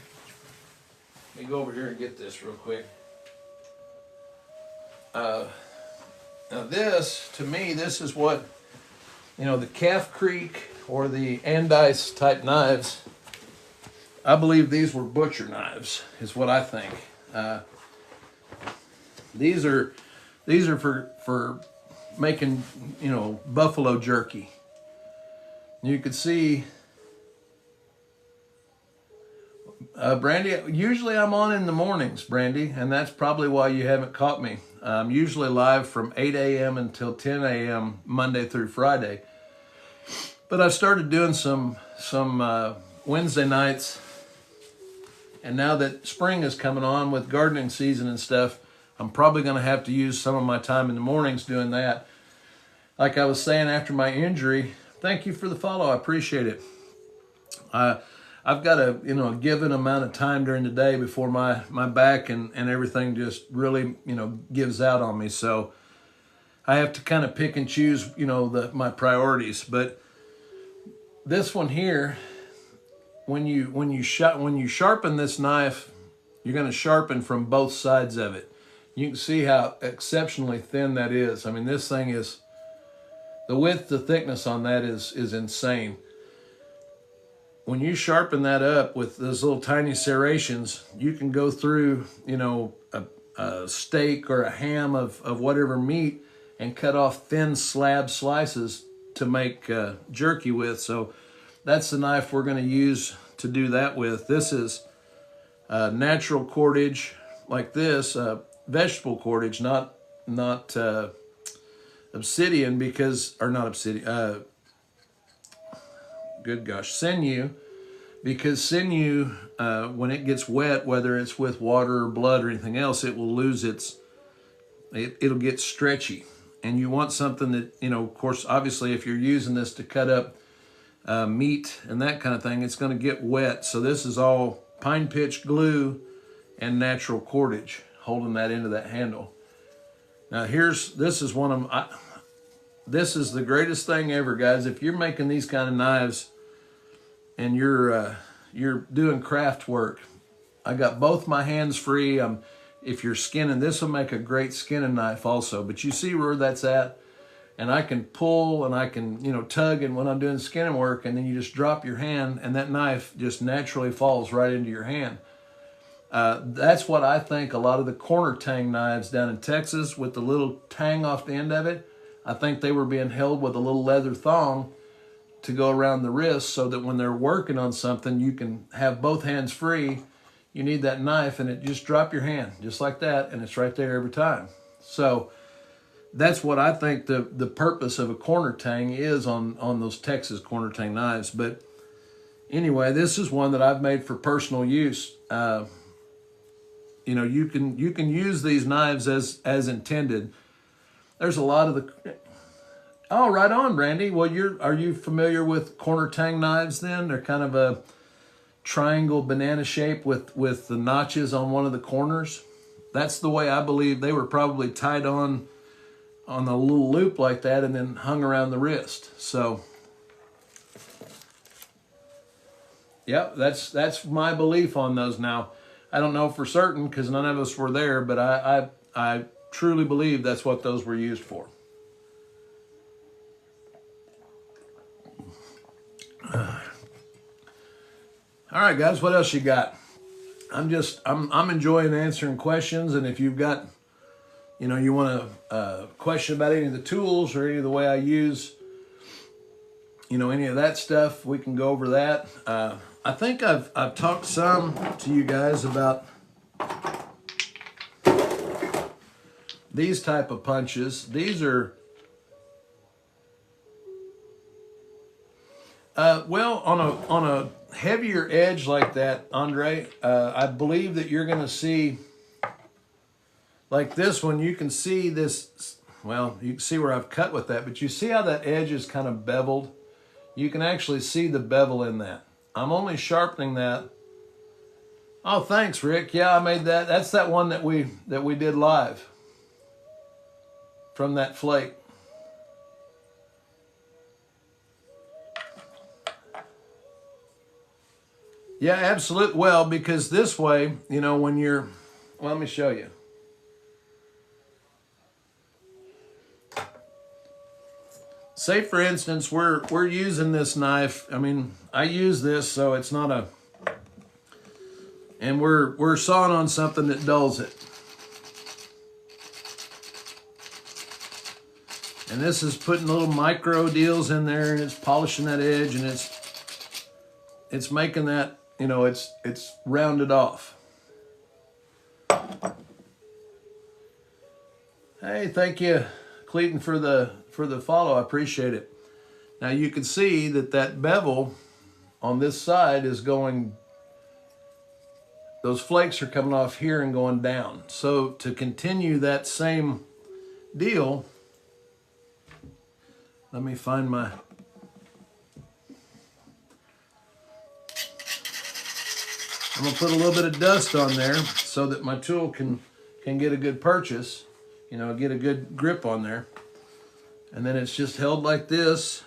Let me go over here and get this real quick. Now this, to me, this is what, you know, the Calf Creek or the Andice type knives. I believe these were butcher knives, is what I think. These are for making, you know, buffalo jerky. You could see, Brandy, usually I'm on in the mornings, Brandy, and that's probably why you haven't caught me. I'm usually live from 8 a.m. until 10 a.m. Monday through Friday. But I've started doing some Wednesday nights, and now that spring is coming on with gardening season and stuff, I'm probably going to have to use some of my time in the mornings doing that. Like I was saying after my injury, thank you for the follow, I appreciate it. I've got a given amount of time during the day before my back and everything just really gives out on me. So I have to kind of pick and choose my priorities. But this one here, when you sharpen this knife, you're going to sharpen from both sides of it. You can see how exceptionally thin that is. I mean, this thing is, the width to thickness on that is insane. When you sharpen that up with those little tiny serrations, you can go through, a steak or a ham of whatever meat and cut off thin slab slices to make jerky with. So that's the knife we're going to use to do that with. This is natural cordage like this, vegetable cordage, not obsidian, because, or not obsidian, good gosh, sinew, because sinew, when it gets wet, whether it's with water or blood or anything else, it will lose it'll get stretchy. And you want something that, of course, obviously, if you're using this to cut up meat and that kind of thing, it's going to get wet. So this is all pine pitch glue and natural cordage holding that into that handle. Now this is one of this is the greatest thing ever, guys. If you're making these kind of knives and you're doing craft work, I got both my hands free. If you're skinning, this will make a great skinning knife also. But you see where that's at? And I can pull and I can, tug, and when I'm doing skinning work, and then you just drop your hand and that knife just naturally falls right into your hand. That's what I think a lot of the corner tang knives down in Texas with the little tang off the end of it, I think they were being held with a little leather thong to go around the wrist so that when they're working on something, you can have both hands free. You need that knife, and it just drop your hand just like that, and it's right there every time. So that's what I think the purpose of a corner tang is on those Texas corner tang knives. But anyway, this is one that I've made for personal use. You can use these knives as intended. There's a lot of the... Oh, right on, Randy. Well, are you familiar with corner tang knives then? They're kind of a triangle banana shape with the notches on one of the corners. That's the way I believe they were probably tied on a little loop like that and then hung around the wrist. So, yep, that's my belief on those. Now, I don't know for certain because none of us were there, but I truly believe that's what those were used for. All right, guys, what else you got? I'm enjoying answering questions, and if you've got, you want a question about any of the tools or any of the way I use, any of that stuff, we can go over that. I think I've talked some to you guys about these type of punches. These are, well, on a heavier edge like that, Andre, I believe that you're going to see, like this one, you can see this, well, you can see where I've cut with that, but you see how that edge is kind of beveled? You can actually see the bevel in that. I'm only sharpening that. Oh, thanks, Rick. Yeah, I made that. That's that one that we did live from that flake. Yeah, absolutely. Well, because this way, you know, when you're, well, let me show you. Say, for instance, we're using this knife. I mean, I use this, so it's not a, and we're sawing on something that dulls it. And this is putting little micro deals in there, and it's polishing that edge, and it's making that, you know, it's rounded off. Hey, thank you, Clayton, for the follow. I appreciate it. Now you can see that bevel on this side is going, those flakes are coming off here and going down. So to continue that same deal, let me find my, I'm gonna put a little bit of dust on there so that my tool can get a good purchase, you know, get a good grip on there. And then it's just held like this.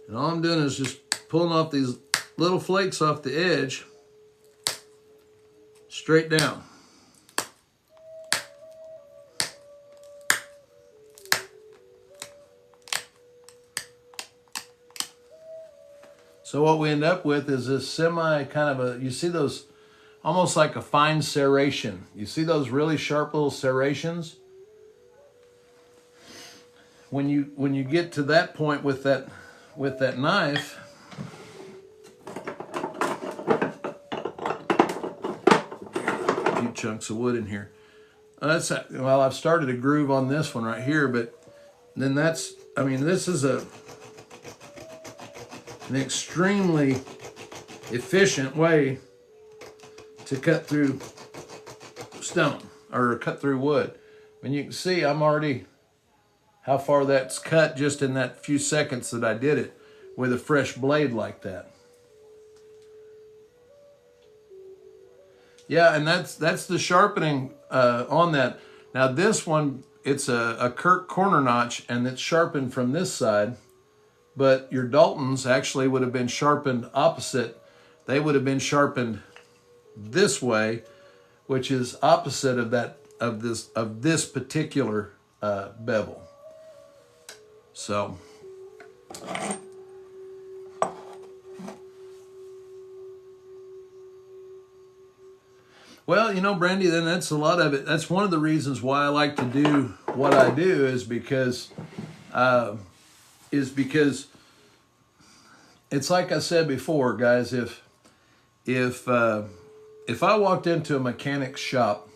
And all I'm doing is just pulling off these little flakes off the edge, straight down. So what we end up with is this semi kind of a, you see those, almost like a fine serration. You see those really sharp little serrations? When you get to that point with that knife, a few chunks of wood in here. Well, I've started a groove on this one right here, but then that's, I mean, this is an extremely efficient way to cut through stone or cut through wood. And you can see I'm already, how far that's cut just in that few seconds that I did it with a fresh blade like that. Yeah, and that's the sharpening on that. Now this one, it's a Kirk corner notch, and it's sharpened from this side. But your Daltons actually would have been sharpened opposite. They would have been sharpened this way, which is opposite of that of this particular bevel. So well, you know, Brandy, then that's a lot of it. That's one of the reasons why I like to do what I do, is because it's like I said before, guys, if I walked into a mechanic's shop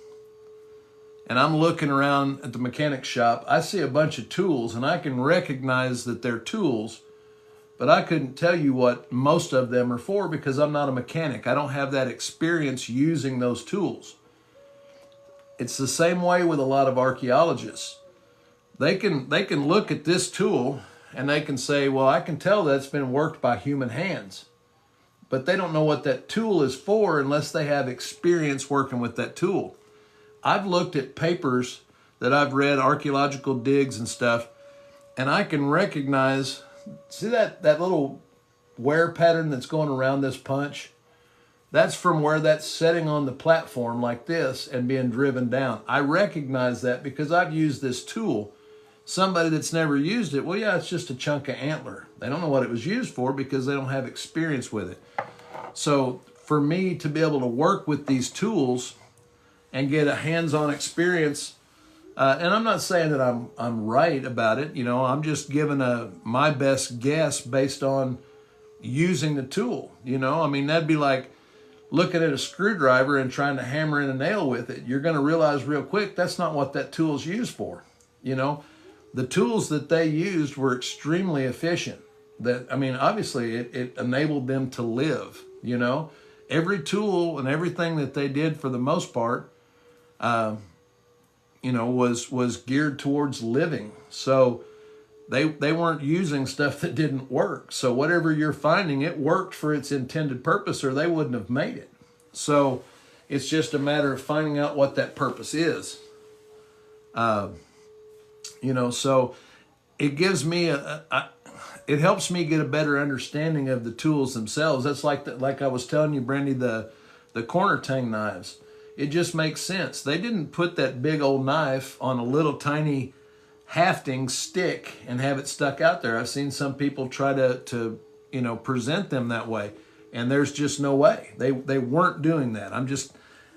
and I'm looking around at the mechanic's shop, I see a bunch of tools and I can recognize that they're tools, but I couldn't tell you what most of them are for because I'm not a mechanic. I don't have that experience using those tools. It's the same way with a lot of archaeologists. They can look at this tool and they can say, well, I can tell that's been worked by human hands. But they don't know what that tool is for unless they have experience working with that tool. I've looked at papers that I've read, archaeological digs and stuff, and I can recognize, see that little wear pattern that's going around this punch? That's from where that's setting on the platform like this and being driven down. I recognize that because I've used this tool. Somebody that's never used it, well, yeah, it's just a chunk of antler. They don't know what it was used for because they don't have experience with it. So for me to be able to work with these tools and get a hands-on experience, and I'm not saying that I'm right about it, you know, I'm just giving my best guess based on using the tool. You know, I mean, that'd be like looking at a screwdriver and trying to hammer in a nail with it. You're going to realize real quick that's not what that tool's used for. You know, the tools that they used were extremely efficient. That, I mean, obviously it enabled them to live. You know, every tool and everything that they did for the most part, you know, was geared towards living. So they weren't using stuff that didn't work. So whatever you're finding, it worked for its intended purpose, or they wouldn't have made it. So it's just a matter of finding out what that purpose is. You know, so it gives me it helps me get a better understanding of the tools themselves. That's like I was telling you, Brandy, the corner tang knives. It just makes sense. They didn't put that big old knife on a little tiny hafting stick and have it stuck out there. I've seen some people try to you know, present them that way, and there's just no way. They weren't doing that.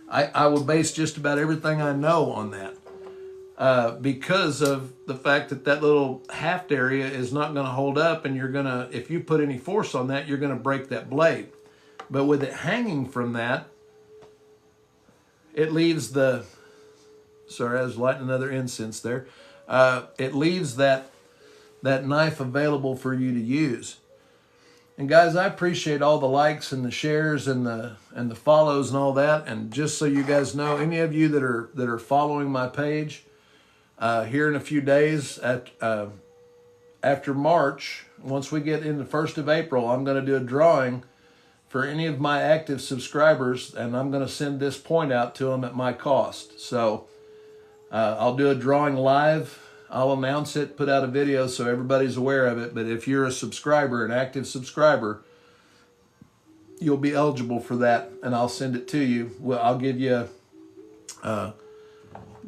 I would base just about everything I know on that, because of the fact that that little haft area is not going to hold up, and you're gonna, if you put any force on that, you're going to break that blade. But with it hanging from that, it leaves the, sorry, I was lighting another incense there. It leaves that knife available for you to use. And guys, I appreciate all the likes and the shares and the follows and all that. And just so you guys know, any of you that are following my page, here in a few days after March, once we get in the 1st of April, I'm going to do a drawing for any of my active subscribers, and I'm going to send this point out to them at my cost. So I'll do a drawing live. I'll announce it, put out a video so everybody's aware of it. But if you're a subscriber, an active subscriber, you'll be eligible for that, and I'll send it to you. Well, I'll give you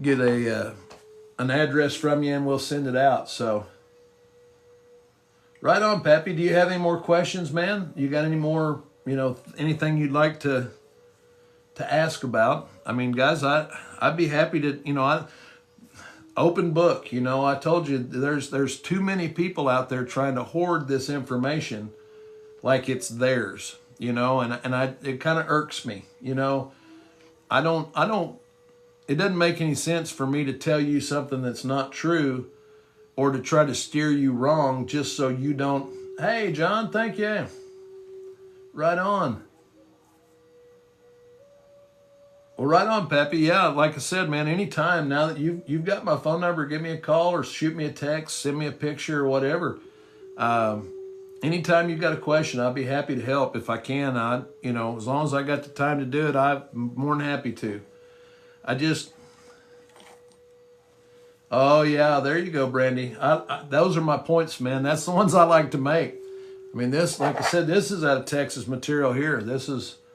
get an address from you, and we'll send it out. So right on, Pappy. Do you have any more questions, man? You got any more, you know, anything you'd like to ask about? I mean, guys, I'd be happy to, you know, open book. You know, I told you there's too many people out there trying to hoard this information like it's theirs, you know, and it kind of irks me, you know. I don't, it doesn't make any sense for me to tell you something that's not true or to try to steer you wrong just so you don't, hey, John, thank you. Right on. Well, right on, Pappy. Yeah, like I said, man, anytime now that you've got my phone number, give me a call or shoot me a text, send me a picture or whatever. Anytime you've got a question, I'll be happy to help if I can. You know, as long as I got the time to do it, I'm more than happy to. Oh yeah, there you go, Brandy. Those are my points, man. That's the ones I like to make. I mean, this, like I said, this is out of Texas material here.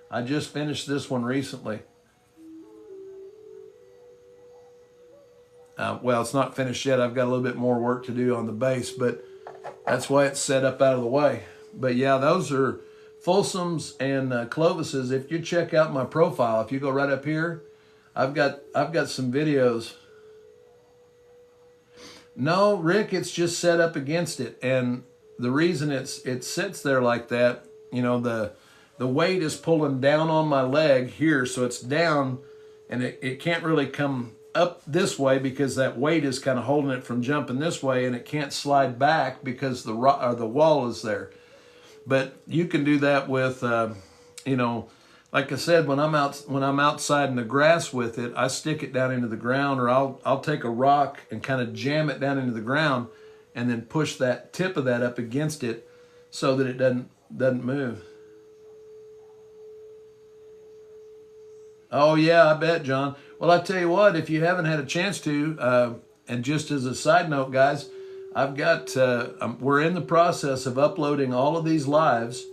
I just finished this one recently. Well, it's not finished yet. I've got a little bit more work to do on the base, but that's why it's set up out of the way. But yeah, those are Folsoms and Clovises. If you check out my profile, if you go right up here, I've got some videos. No, Rick, it's just set up against it, and the reason it sits there like that, you know, the weight is pulling down on my leg here, so it's down, and it can't really come up this way because that weight is kind of holding it from jumping this way, and it can't slide back because the wall is there. But you can do that with, you know, like I said, when I'm outside in the grass with it, I stick it down into the ground, or I'll take a rock and kind of jam it down into the ground, and then push that tip of that up against it so that it doesn't move. Oh yeah, I bet, John. Well, I tell you what, if you haven't had a chance to, and just as a side note, guys, I've got we're in the process of uploading all of these lives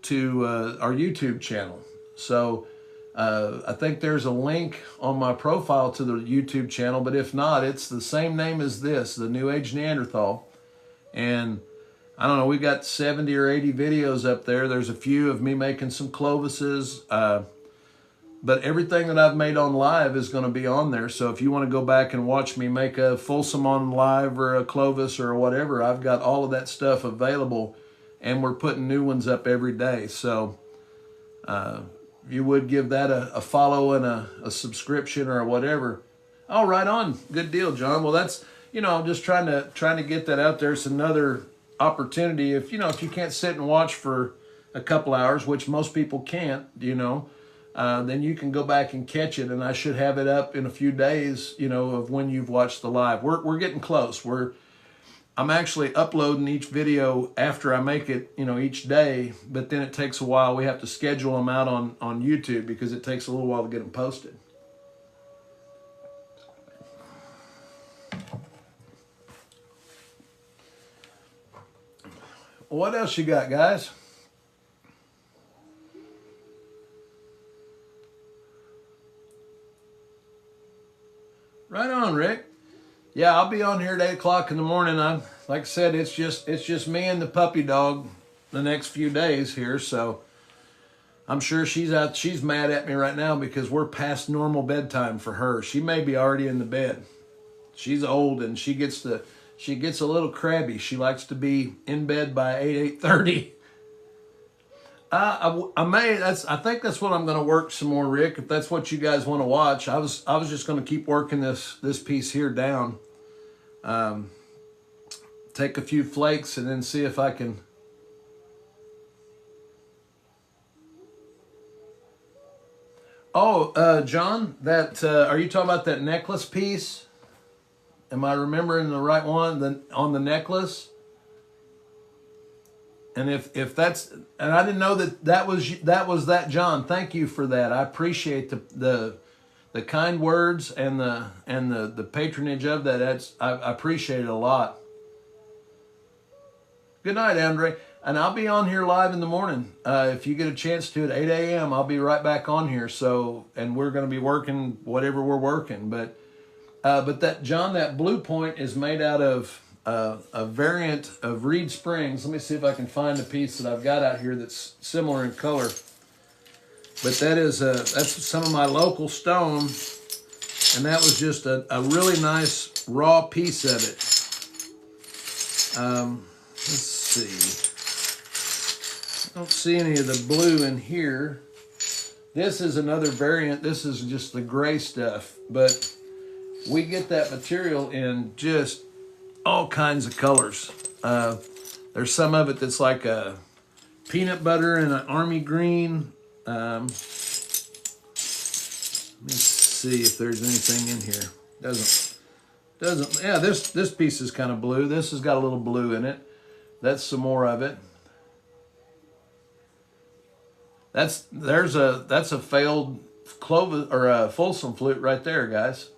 to our YouTube channel. So I think there's a link on my profile to the YouTube channel, but if not, it's the same name as this, the New Age Neanderthal. And I don't know, we got 70 or 80 videos up there. There's a few of me making some Clovises, but everything that I've made on live is going to be on there. So if you want to go back and watch me make a Folsom on live or a Clovis or whatever, I've got all of that stuff available. and we're putting new ones up every day. So you would give that a follow and a subscription or whatever. Oh, right on. Good deal, John. Well, that's, I'm just trying to get that out there. It's another opportunity. If you can't sit and watch for a couple hours, which most people can't, then you can go back and catch it. And I should have it up in a few days, of when you've watched the live. We're getting close. I'm actually uploading each video after I make it, each day, but then it takes a while. We have to schedule them out on YouTube because it takes a little while to get them posted. What else you got, guys? Right on, Rick. Yeah, I'll be on here at 8 o'clock in the morning. Like I said, it's just me and the puppy dog the next few days here. So I'm sure she's mad at me right now because we're past normal bedtime for her. She may be already in the bed. She's old and she gets a little crabby. She likes to be in bed by 8:30. I think that's what I'm going to work some more, Rick. If that's what you guys want to watch, I was just going to keep working this piece here down. Take a few flakes and then see if I can. Oh, John, that are you talking about that necklace piece? Am I remembering the right one? On the necklace. And if that's, and I didn't know that was that, John. Thank you for that. I appreciate the kind words and the patronage of that. I appreciate it a lot. Good night, Andre. And I'll be on here live in the morning. If you get a chance to at 8 a.m., I'll be right back on here. So, and we're going to be working whatever we're working. But that, John, that blue point is made out of a variant of Reed Springs. Let me see if I can find a piece that I've got out here that's similar in color. But that's some of my local stone, and that was just a really nice raw piece of it. Let's see. I don't see any of the blue in here. This is another variant. This is just the gray stuff, but we get that material in just all kinds of colors. There's some of it that's like a peanut butter and an army green. Let me see if there's anything in here. Doesn't. Yeah, this piece is kind of blue. This has got a little blue in it. That's some more of it. That's a failed Clovis or a Folsom flute right there, guys.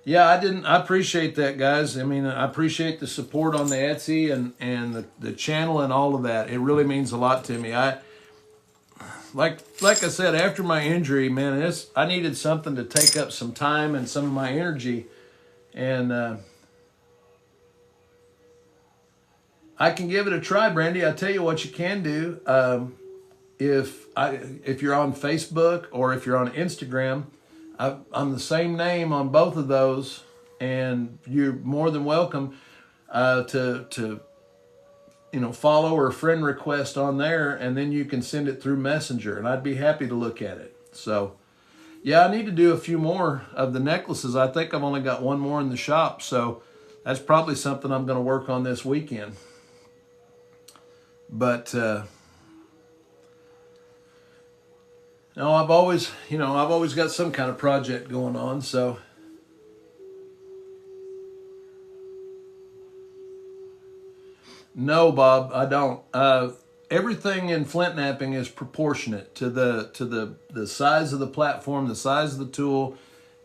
Yeah, I appreciate that, guys. I mean, I appreciate the support on the Etsy and the channel and all of that. It really means a lot to me. Like I said, after my injury, man, I needed something to take up some time and some of my energy, and I can give it a try, Brandy. I tell you what you can do. If you're on Facebook or if you're on Instagram, I'm the same name on both of those, and you're more than welcome to follow or friend request on there, and then you can send it through Messenger, and I'd be happy to look at it. So, yeah, I need to do a few more of the necklaces. I think I've only got one more in the shop, so that's probably something I'm going to work on this weekend. But no, I've always got some kind of project going on, so. No, Bob, I don't. Everything in flint knapping is proportionate to the size of the platform, the size of the tool,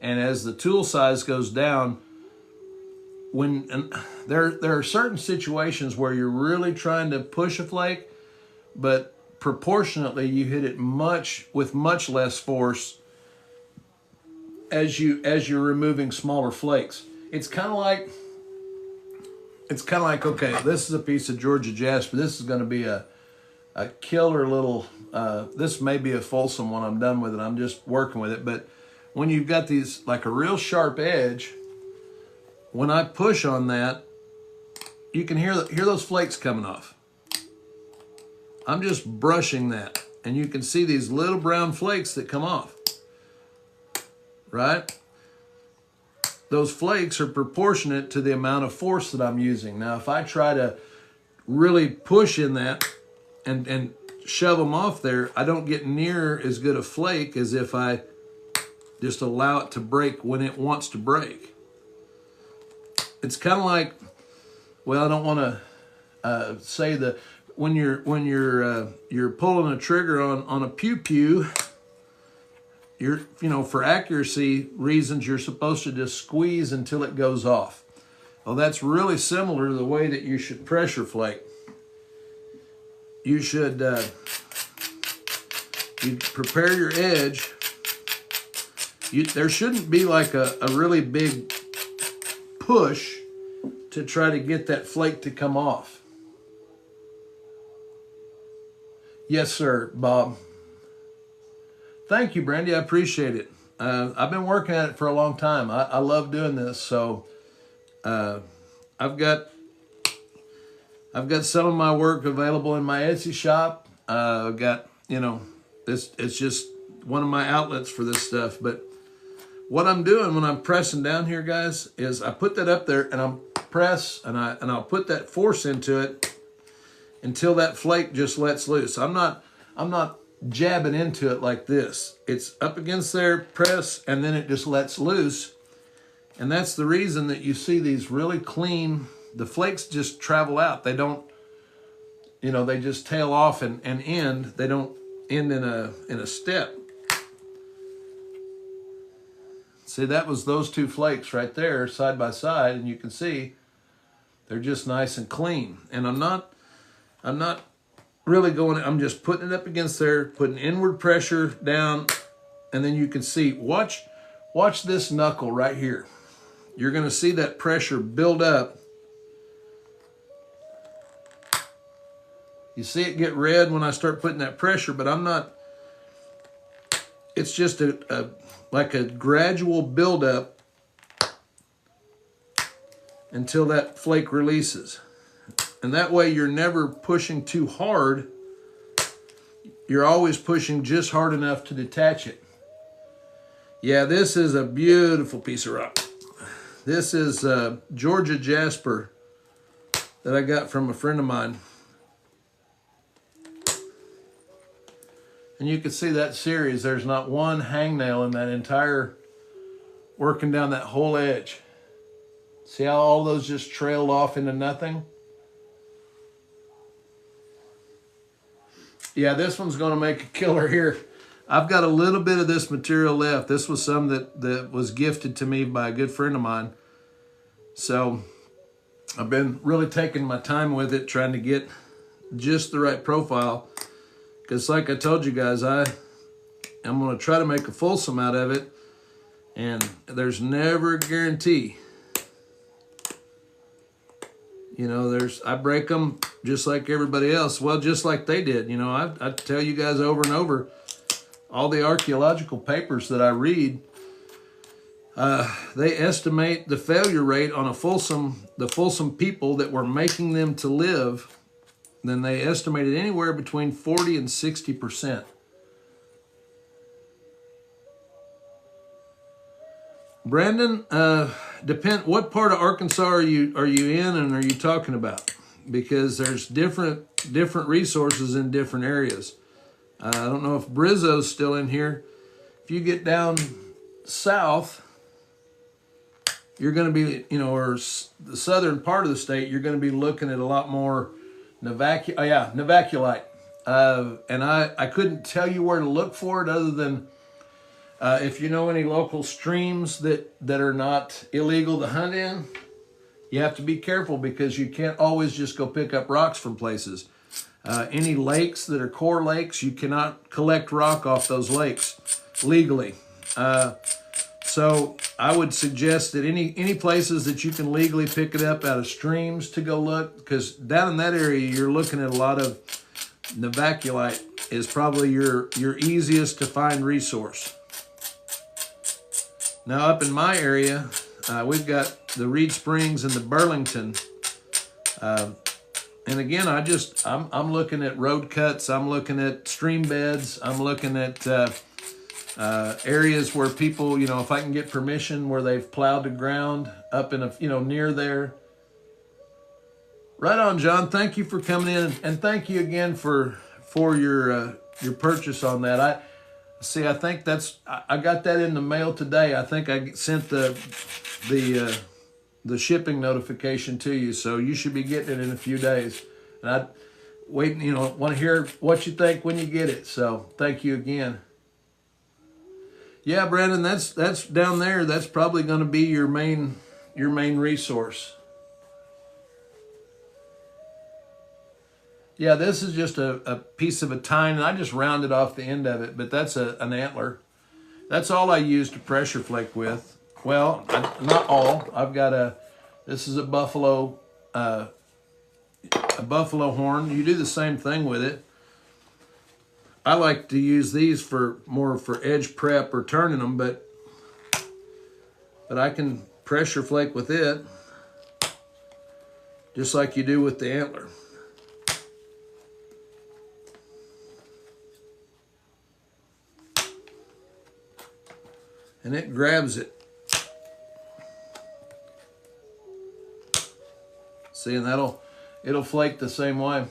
and as the tool size goes down, there are certain situations where you're really trying to push a flake, but proportionately you hit it with much less force as you're removing smaller flakes. It's kind of like, okay, this is a piece of Georgia jasper. This is going to be a killer little, this may be a Folsom when I'm done with it. I'm just working with it. But when you've got these, like a real sharp edge, when I push on that, you can hear those flakes coming off. I'm just brushing that, and you can see these little brown flakes that come off, right? Those flakes are proportionate to the amount of force that I'm using. Now, if I try to really push in that and shove them off there, I don't get near as good a flake as if I just allow it to break when it wants to break. It's kind of like, well, I don't want to say that when you're pulling a trigger on a pew-pew, for accuracy reasons, you're supposed to just squeeze until it goes off. Well, that's really similar to the way that you should pressure flake. You should you prepare your edge. There shouldn't be like a really big push to try to get that flake to come off. Yes, sir, Bob. Thank you, Brandy. I appreciate it. I've been working at it for a long time. I love doing this. So I've got some of my work available in my Etsy shop. I've got, it's just one of my outlets for this stuff. But what I'm doing when I'm pressing down here, guys, is I put that up there and I'm press and I'll put that force into it until that flake just lets loose. I'm not jabbing into it like this. It's up against there, press, and then it just lets loose. And that's the reason that you see these really clean, the flakes just travel out. They don't, they just tail off and end. They don't end in a step. See, that was those two flakes right there side by side, and you can see they're just nice and clean. And I'm not really going, I'm just putting it up against there, putting inward pressure down, and then you can see, watch this knuckle right here. You're going to see that pressure build up. You see it get red when I start putting that pressure, but I'm not, it's just like a gradual buildup until that flake releases. And that way you're never pushing too hard. You're always pushing just hard enough to detach it. Yeah, this is a beautiful piece of rock. This is Georgia jasper that I got from a friend of mine. And you can see that series, there's not one hangnail in that entire, working down that whole edge. See how all those just trailed off into nothing? Yeah, this one's going to make a killer here. I've got a little bit of this material left. This was some that was gifted to me by a good friend of mine. So I've been really taking my time with it, trying to get just the right profile. Because like I told you guys, I'm going to try to make a fulsome out of it. And there's never a guarantee. I break them just like everybody else. Well, just like they did. I tell you guys over and over, all the archaeological papers that I read, they estimate the failure rate on the fulsome people that were making them to live. Then they estimated anywhere between 40 and 60%. Brandon, what part of Arkansas are you in and are you talking about? Because there's different resources in different areas. I don't know if Brizzo's still in here. If you get down south, you're going to be, or the southern part of the state, you're going to be looking at a lot more novaculite. And I couldn't tell you where to look for it other than if you know any local streams that are not illegal to hunt in. You have to be careful because you can't always just go pick up rocks from places. Any lakes that are core lakes, you cannot collect rock off those lakes legally. So I would suggest that any places that you can legally pick it up out of streams to go look, because down in that area you're looking at a lot of novaculite is probably your easiest to find resource. Now up in my area, we've got the Reed Springs and the Burlington. And again, I'm looking at road cuts. I'm looking at stream beds. I'm looking at areas where people, if I can get permission where they've plowed the ground up in near there. Right on, John. Thank you for coming in, and thank you again for your purchase on that. I think I got that in the mail today. I think I sent the shipping notification to you, so you should be getting it in a few days. And I want to hear what you think when you get it. So thank you again. Yeah, Brandon, that's down there. That's probably going to be your main resource. Yeah, this is just a piece of a tine, and I just rounded off the end of it, but that's an antler. That's all I use to pressure flake with. Well, not all. This is a buffalo horn. You do the same thing with it. I like to use these more for edge prep or turning them, but I can pressure flake with it just like you do with the antler. And it grabs it. See, and it'll flake the same way.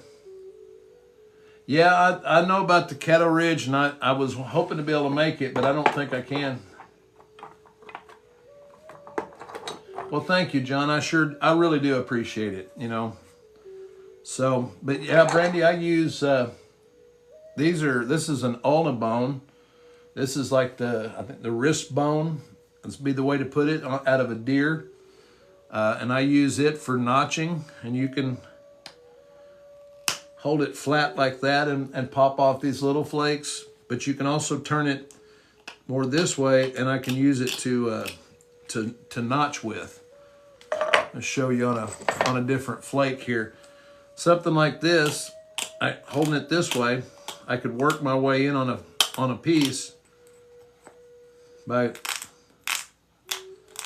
Yeah, I know about the Caddo Ridge, and I was hoping to be able to make it, but I don't think I can. Well, thank you, John. I really do appreciate it, So, but yeah, Brandy, I use this is an ulna bone. This is like I think the wrist bone. This would be the way to put it, out of a deer. And I use it for notching, and you can hold it flat like that and pop off these little flakes. But you can also turn it more this way, and I can use it to notch with. I'll show you on a different flake here. Something like this, holding it this way, I could work my way in on a piece.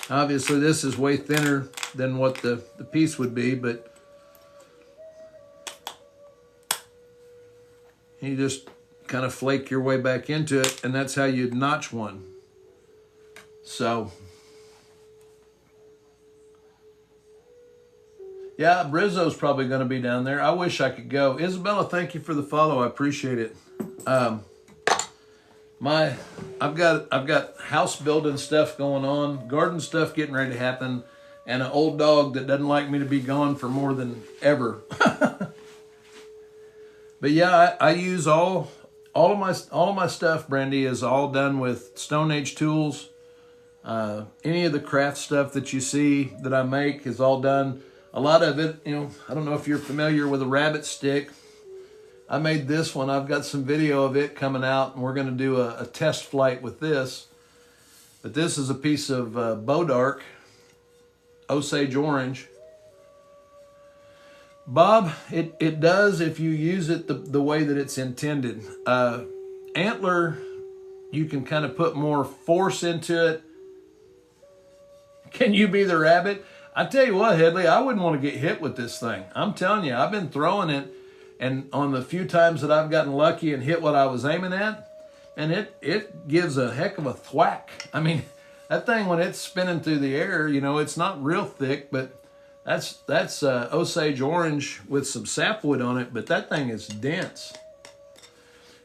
Obviously this is way thinner than what the piece would be, but you just kind of flake your way back into it, and that's how you'd notch one. So yeah, Brizzo's probably going to be down there. I wish I could go. Isabella, thank you for the follow. I appreciate it. I've got house building stuff going on, garden stuff getting ready to happen, and an old dog that doesn't like me to be gone for more than ever. But yeah, I use all of my stuff, Brandy, is all done with Stone Age tools. Any of the craft stuff that you see that I make is all done. A lot of it, I don't know if you're familiar with a rabbit stick. I made this one. I've got some video of it coming out, and we're going to do a test flight with this. But this is a piece of Bodark, Osage orange. Bob, it does if you use it the way that it's intended. Antler, you can kind of put more force into it. Can you be the rabbit? I tell you what, Headley, I wouldn't want to get hit with this thing. I'm telling you, I've been throwing it, and on the few times that I've gotten lucky and hit what I was aiming at, and it gives a heck of a thwack. I mean, that thing, when it's spinning through the air, it's not real thick, but that's Osage orange with some sapwood on it, but that thing is dense.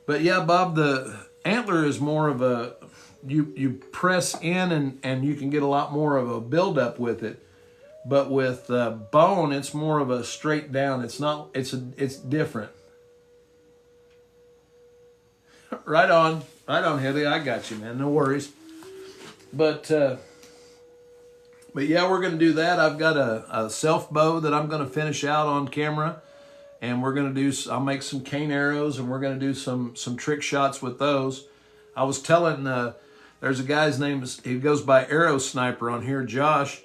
But yeah, Bob, the antler is more of a, you press in and you can get a lot more of a buildup with it. But with bone, it's more of a straight down. It's different. Right on, Heather. I got you, man. No worries. But yeah, we're gonna do that. I've got a self bow that I'm gonna finish out on camera, and we're gonna do. I'll make some cane arrows, and we're gonna do some trick shots with those. I was telling, there's a guy's name. He goes by Arrow Sniper on here, Josh.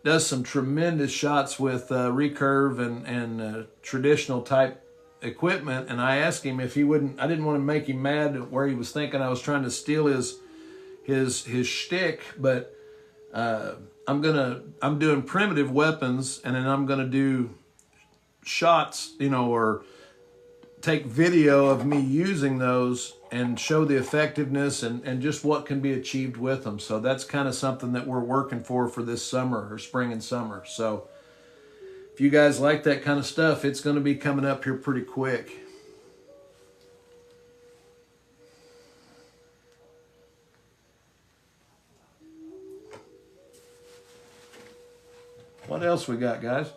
Does some tremendous shots with recurve and traditional type equipment, and I asked him if he wouldn't. I didn't want to make him mad where he was thinking I was trying to steal his shtick, but I'm doing primitive weapons, and then I'm gonna do shots, or take video of me using those and show the effectiveness and just what can be achieved with them. So that's kind of something that we're working for this summer, or spring and summer. So if you guys like that kind of stuff, it's going to be coming up here pretty quick. What else we got, guys?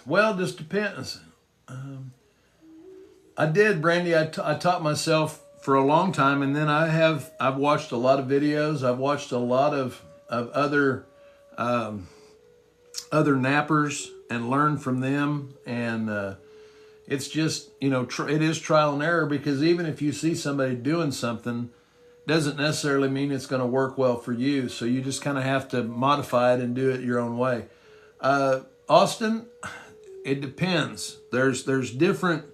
Well, just depends. I did, Brandy. I taught myself for a long time, and then I've watched a lot of videos. I've watched a lot of other nappers and learned from them. And it's just, it is trial and error, because even if you see somebody doing something, doesn't necessarily mean it's going to work well for you. So you just kind of have to modify it and do it your own way. Austin, it depends. There's different,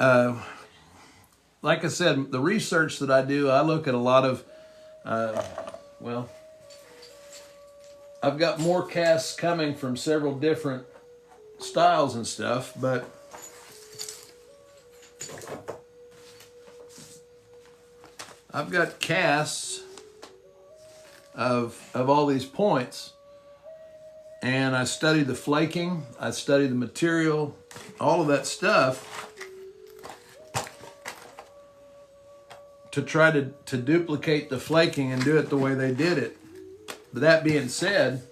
like I said, the research that I do, I look at a lot of, well, I've got more casts coming from several different styles and stuff, but I've got casts of all these points. And I study the flaking, I study the material, all of that stuff to try to duplicate the flaking and do it the way they did it. But that being said,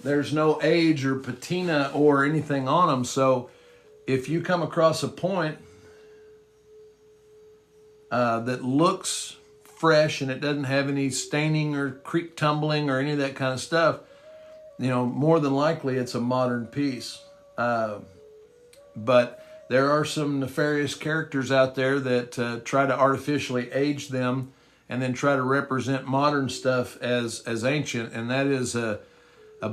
there's no age or patina or anything on them. So if you come across a point that looks fresh and it doesn't have any staining or creak tumbling or any of that kind of stuff, more than likely it's a modern piece. But there are some nefarious characters out there that try to artificially age them and then try to represent modern stuff as ancient, and that is a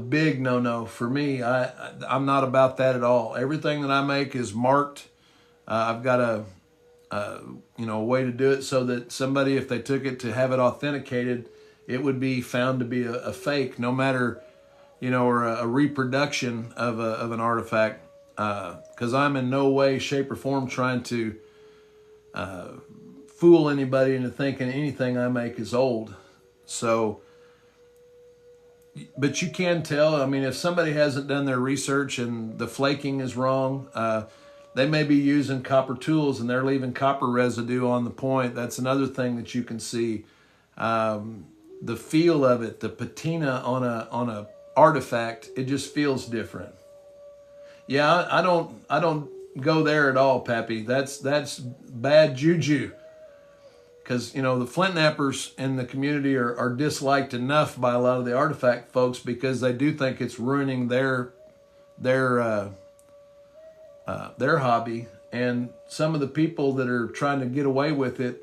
big no-no for me. I'm not about that at all. Everything that I make is marked. I've got a way to do it so that somebody, if they took it to have it authenticated, it would be found to be a fake, no matter, or a reproduction of an artifact, because I'm in no way, shape, or form trying to fool anybody into thinking anything I make is old. So, but you can tell, if somebody hasn't done their research and the flaking is wrong, they may be using copper tools and they're leaving copper residue on the point. That's another thing that you can see. The feel of it, the patina on a artifact, it just feels different. Yeah, I don't go there at all, Pappy. That's bad juju. Because the flint nappers in the community are disliked enough by a lot of the artifact folks because they do think it's ruining their hobby. And some of the people that are trying to get away with it,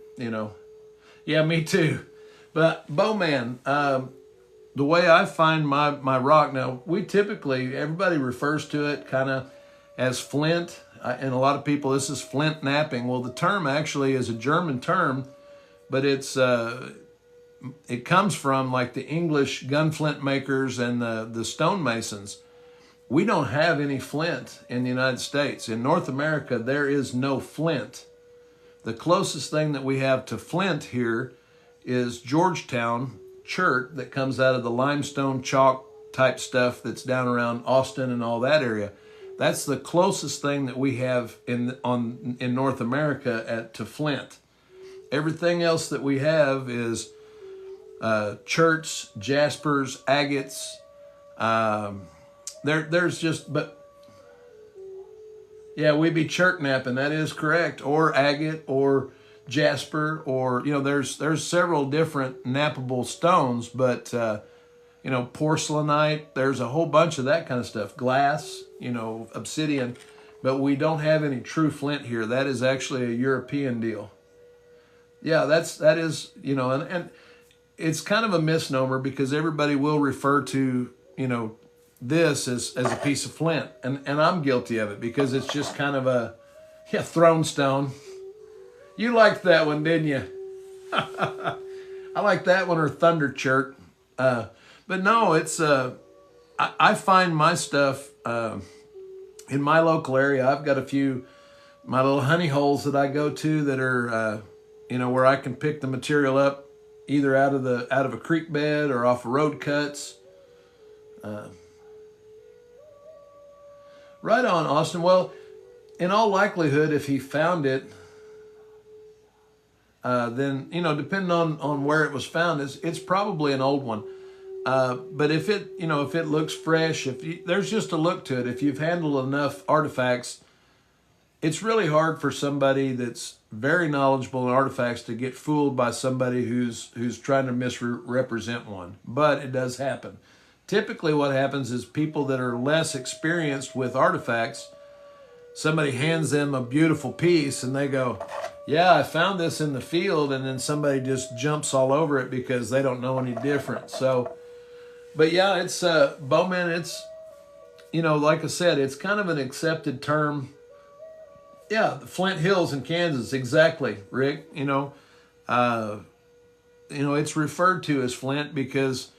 yeah, me too. But Bowman, the way I find my rock, now we typically, everybody refers to it kind of as flint, and a lot of people, this is flint napping. Well, the term actually is a German term, but it comes from like the English gunflint makers and the stonemasons. We don't have any flint in the United States. In North America, there is no flint. The closest thing that we have to flint here is Georgetown chert that comes out of the limestone chalk type stuff that's down around Austin and all that area. That's the closest thing that we have in North America to flint. Everything else that we have is cherts, jaspers, agates. There's just, but yeah, we be chert napping. That is correct, or agate, or jasper, or there's several different nappable stones, but porcelainite, there's a whole bunch of that kind of stuff, glass, obsidian, but we don't have any true flint here. That is actually a European deal. Yeah, that is and it's kind of a misnomer because everybody will refer to this as a piece of flint. And I'm guilty of it because it's just kind of a, throne stone. You liked that one, didn't you? I like that one, or thunder chirp. But no, it's, I find my stuff in my local area. I've got a few, my little honey holes that I go to that are, where I can pick the material up either out of a creek bed or off of road cuts. Right on, Austin. Well, in all likelihood, if he found it, then, depending on where it was found, it's probably an old one. But if it looks fresh, there's just a look to it. If you've handled enough artifacts, it's really hard for somebody that's very knowledgeable in artifacts to get fooled by somebody who's trying to misrepresent one. But it does happen. Typically what happens is people that are less experienced with artifacts, somebody hands them a beautiful piece and they go, yeah, I found this in the field, and then somebody just jumps all over it because they don't know any different. So, but yeah, it's, Bowman, it's, like I said, it's kind of an accepted term. Yeah, the Flint Hills in Kansas, exactly, Rick. It's referred to as Flint because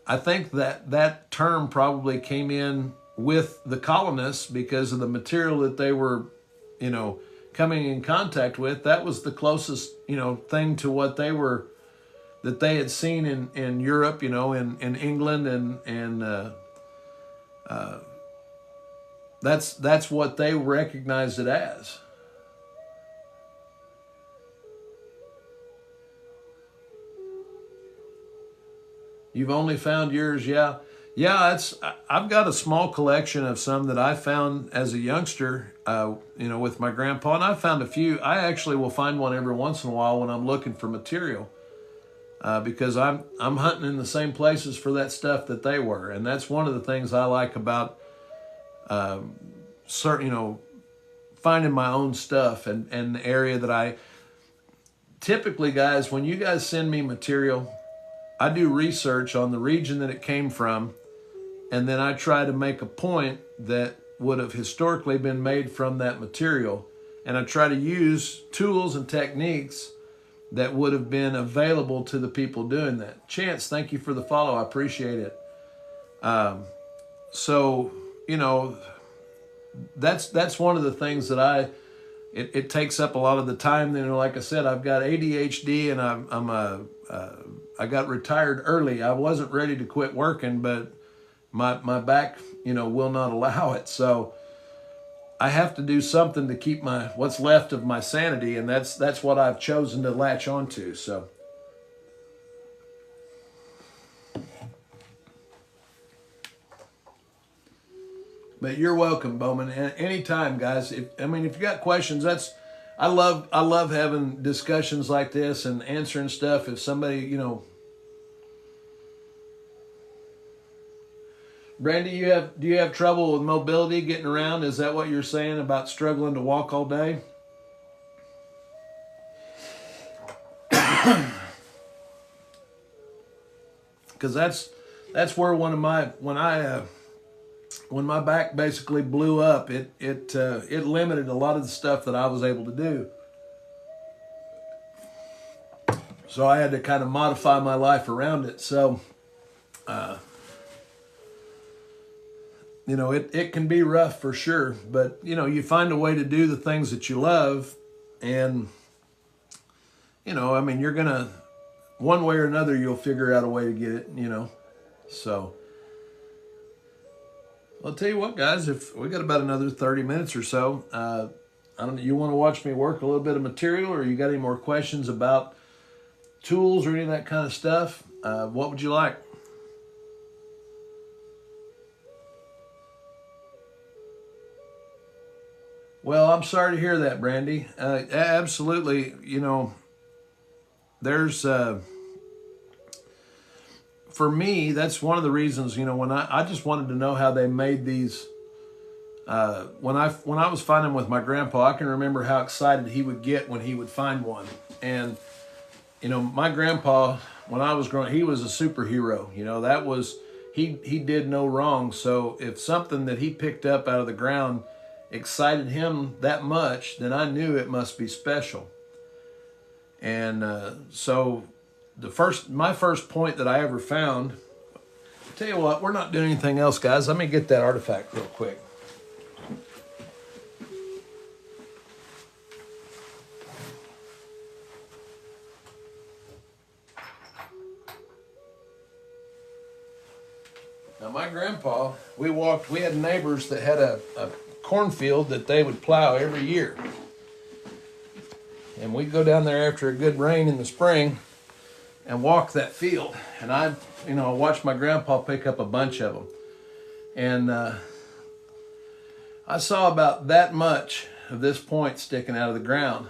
I think that term probably came in with the colonists because of the material that they were, coming in contact with. That was the closest, thing to what that they had seen in Europe, in England, and that's what they recognized it as. You've only found yours, yeah. Yeah, I've got a small collection of some that I found as a youngster, with my grandpa, and I found a few. I actually will find one every once in a while when I'm looking for material, because I'm hunting in the same places for that stuff that they were, and that's one of the things I like about, finding my own stuff and the area that I typically, guys, when you guys send me material, I do research on the region that it came from, and then I try to make a point that would have historically been made from that material. And I try to use tools and techniques that would have been available to the people doing that. Chance, thank you for the follow. I appreciate it. So, that's one of the things that it takes up a lot of the time. Like I said, I've got ADHD, and I got retired early. I wasn't ready to quit working, but my back, will not allow it. So I have to do something to keep what's left of my sanity, and that's what I've chosen to latch onto. So, but you're welcome, Bowman. Anytime, guys. If you got questions, I love having discussions like this and answering stuff. If somebody, Brandy, do you have trouble with mobility, getting around? Is that what you're saying about struggling to walk all day? Because that's where when my back basically blew up, it limited a lot of the stuff that I was able to do. So I had to kind of modify my life around it. So, it can be rough for sure, but you find a way to do the things that you love, and you're gonna, one way or another, you'll figure out a way to get it, so. I'll tell you what, guys, if we got about another 30 minutes or so, I don't know, you want to watch me work a little bit of material, or you got any more questions about tools or any of that kind of stuff? What would you like? Well, I'm sorry to hear that, Brandy. Absolutely, there's, for me, that's one of the reasons, when I just wanted to know how they made these. When I was finding them with my grandpa, I can remember how excited he would get when he would find one. And, my grandpa, when I was growing, he was a superhero. he did no wrong. So if something that he picked up out of the ground excited him that much, then I knew it must be special. And so my first point that I ever found, I'll tell you what, we're not doing anything else, guys. Let me get that artifact real quick. Now, my grandpa, we had neighbors that had a cornfield that they would plow every year. And we'd go down there after a good rain in the spring and walk that field. And I watched my grandpa pick up a bunch of them. And I saw about that much of this point sticking out of the ground.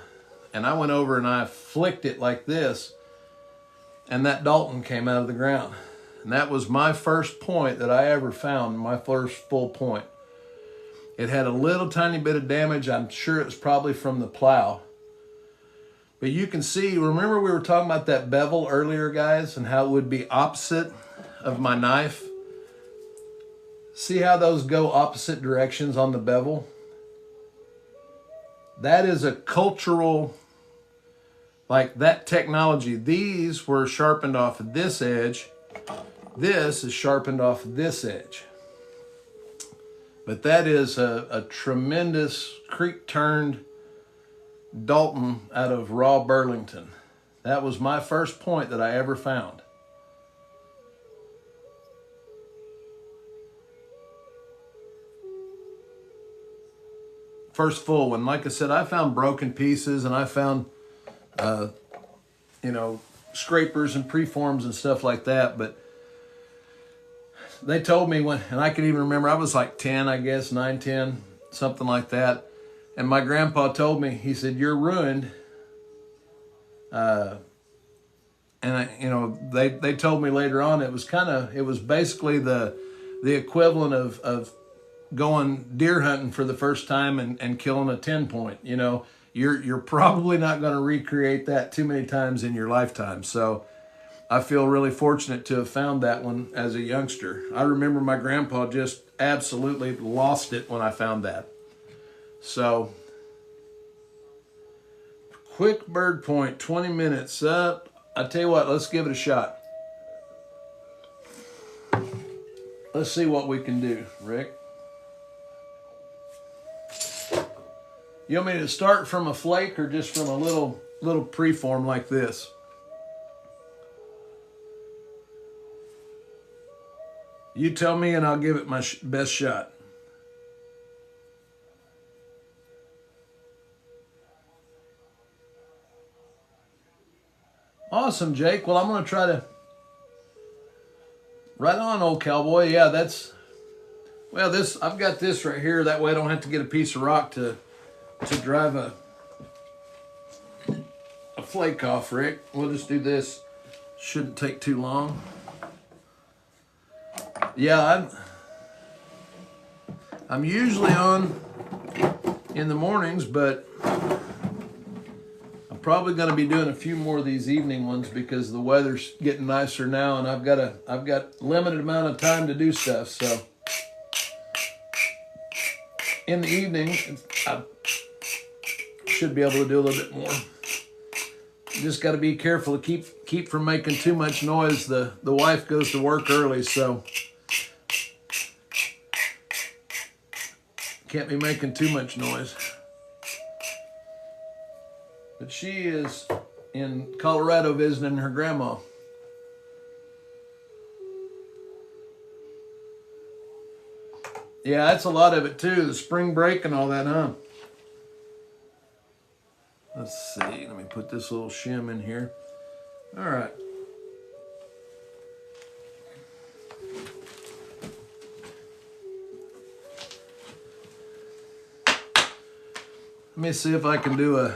And I went over and I flicked it like this, and that Dalton came out of the ground. And that was my first point that I ever found, my first full point. It had a little tiny bit of damage. I'm sure it was probably from the plow. But you can see, remember we were talking about that bevel earlier, guys, and how it would be opposite of my knife? See how those go opposite directions on the bevel? That is a cultural, like that technology. These were sharpened off of this edge. This is sharpened off this edge. But that is a tremendous creek-turned Dalton out of raw Burlington. That was my first point that I ever found. First full one. Like I said, I found broken pieces, and I found, scrapers and preforms and stuff like that, but they told me and I can even remember, I was like 10, I guess, 9, 10, something like that. And my grandpa told me, he said, "You're ruined." And they told me later on, it was basically the equivalent of going deer hunting for the first time and killing a 10 point. You're probably not going to recreate that too many times in your lifetime. So I feel really fortunate to have found that one as a youngster. I remember my grandpa just absolutely lost it when I found that. So, quick bird point, 20 minutes up. I tell you what, let's give it a shot. Let's see what we can do, Rick. You want me to start from a flake or just from a little preform like this? You tell me and I'll give it my best shot. Awesome, Jake. Well, I'm going to try to... Right on, old cowboy. Yeah, I've got this right here. That way I don't have to get a piece of rock to drive a flake off, Rick. We'll just do this. Shouldn't take too long. Yeah, I'm usually on in the mornings, but I'm probably going to be doing a few more of these evening ones because the weather's getting nicer now, and I've got limited amount of time to do stuff. So in the evening, I should be able to do a little bit more. Just got to be careful to keep from making too much noise. The wife goes to work early, so can't be making too much noise. But she is in Colorado visiting her grandma. Yeah, that's a lot of it too, the spring break and all that, huh? Let's see, let me put this little shim in here. All right. Let me see if I can do a...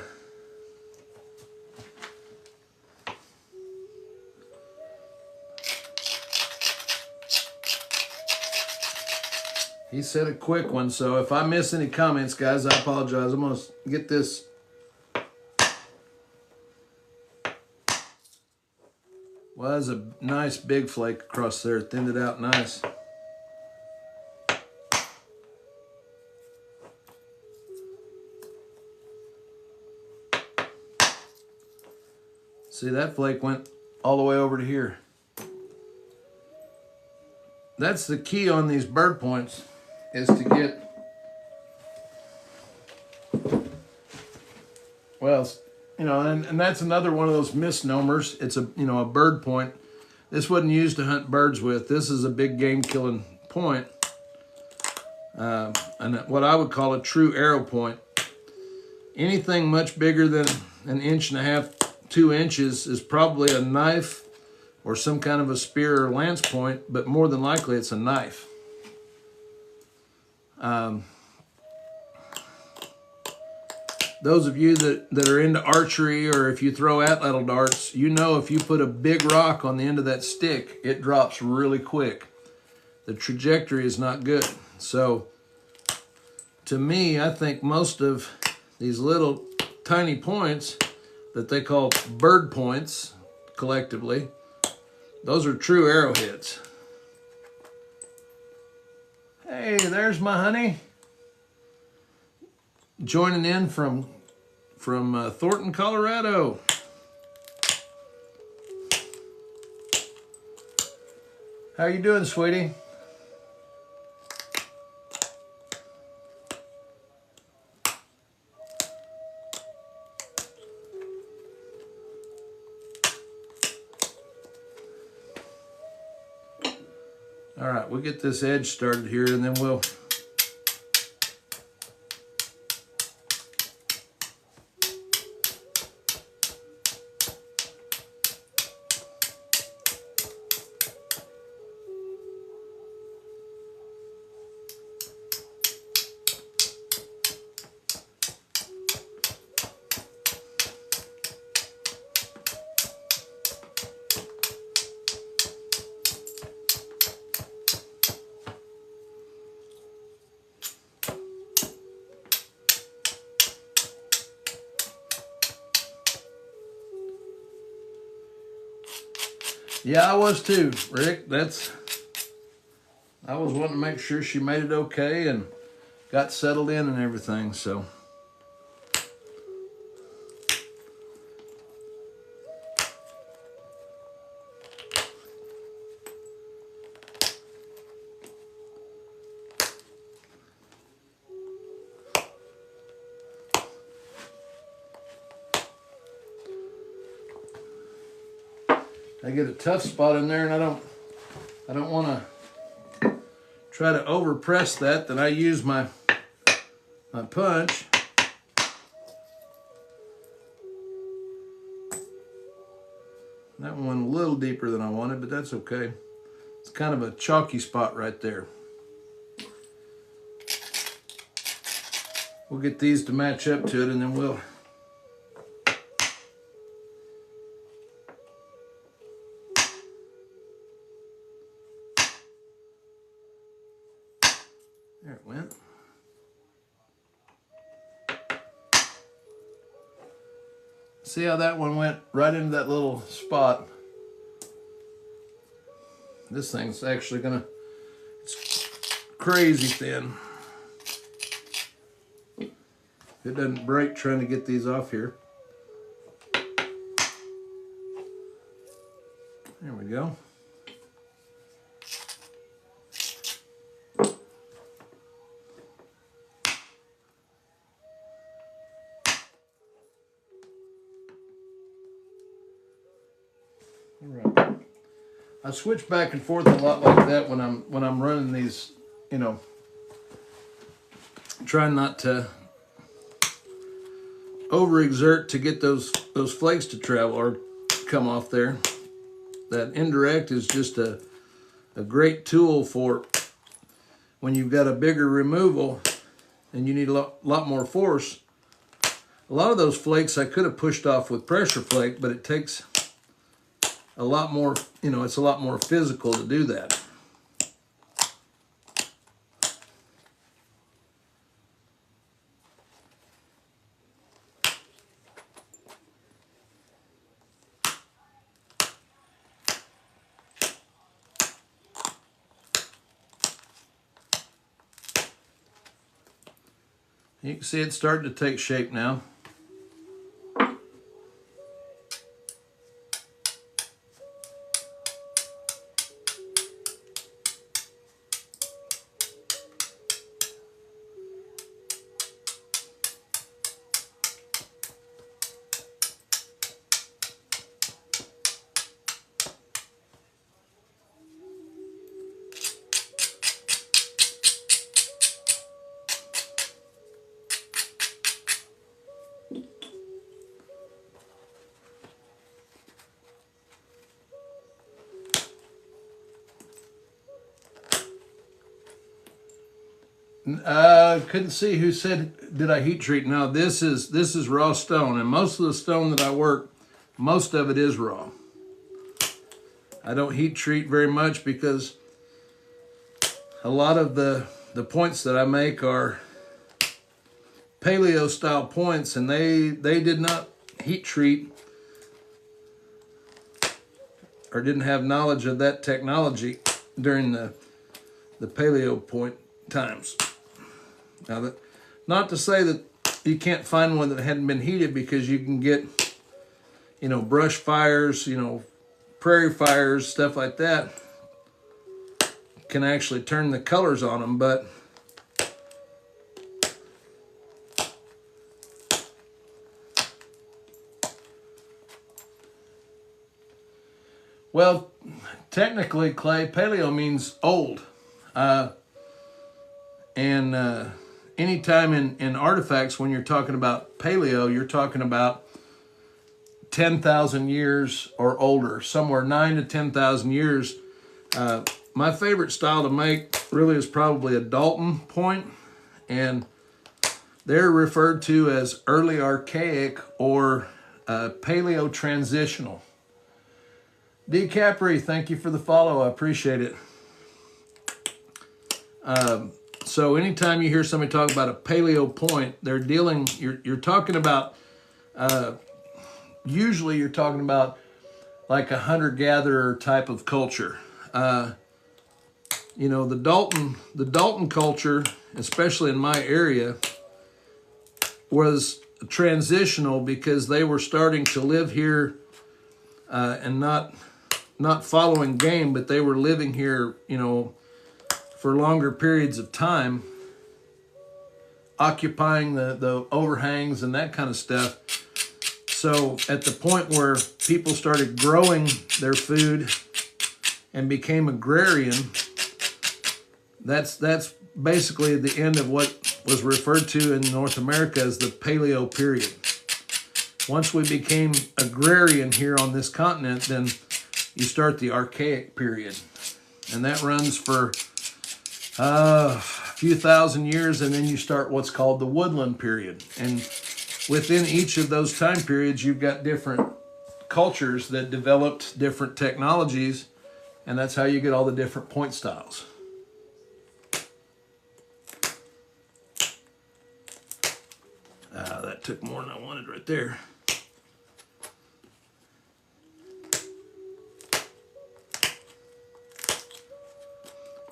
He said a quick one, so if I miss any comments, guys, I apologize. I'm going to get this... Was a nice big flake across there. Thinned it out nice. See, that flake went all the way over to here. That's the key on these bird points, is to get, well, you know, and that's another one of those misnomers. It's a, you know, a bird point. This wasn't used to hunt birds with. This is a big game killing point. And what I would call a true arrow point. Anything much bigger than 1.5 inches, 2 inches is probably a knife or some kind of a spear or lance point, but more than likely it's a knife. Those of you that are into archery, or if you throw atlatl darts, you know if you put a big rock on the end of that stick, it drops really quick. The trajectory is not good. So to me, I think most of these little tiny points that they call bird points collectively, those are true arrowheads. Hey, there's my honey. Joining in from Thornton, Colorado. How you doing, sweetie? All right, we'll get this edge started here, and then we'll yeah, I was too, Rick. I was wanting to make sure she made it okay and got settled in and everything, so. I get a tough spot in there, and I don't want to try to overpress that. Then I use my punch. That one went a little deeper than I wanted, but that's okay. It's kind of a chalky spot right there. We'll get these to match up to it, and then we'll there it went. See how that one went right into that little spot? This thing's actually it's crazy thin. It doesn't break trying to get these off here. There we go. I switch back and forth a lot like that when I'm running these, you know, trying not to overexert to get those flakes to travel or come off there. That indirect is just a great tool for when you've got a bigger removal and you need a lot more force. A lot of those flakes I could have pushed off with pressure flake, but it takes a lot more, you know, it's a lot more physical to do that. You can see it's starting to take shape now. Couldn't see who said, did I heat treat? No, this is raw stone, and most of the stone that I work, most of it is raw. I don't heat treat very much because a lot of the points that I make are paleo style points, and they did not heat treat or didn't have knowledge of that technology during the paleo point times. Now, not to say that you can't find one that hadn't been heated, because you can get, brush fires, prairie fires, stuff like that can actually turn the colors on them, but well, technically, Clay, paleo means old. And anytime in artifacts, when you're talking about paleo, you're talking about 10,000 years or older, somewhere 9 to 10,000 years. My favorite style to make really is probably a Dalton point, and they're referred to as early archaic or paleo transitional. D. Capri, thank you for the follow. I appreciate it. So anytime you hear somebody talk about a paleo point, they're dealing, you're talking about, usually you're talking about like a hunter-gatherer type of culture. The Dalton culture, especially in my area, was transitional because they were starting to live here and not following game, but they were living here, for longer periods of time, occupying the overhangs and that kind of stuff. So at the point where people started growing their food and became agrarian, that's basically the end of what was referred to in North America as the paleo period. Once we became agrarian here on this continent, then you start the archaic period. And that runs for a few thousand years, and then you start what's called the woodland period. And within each of those time periods, you've got different cultures that developed different technologies, and that's how you get all the different point styles. That took more than I wanted right there.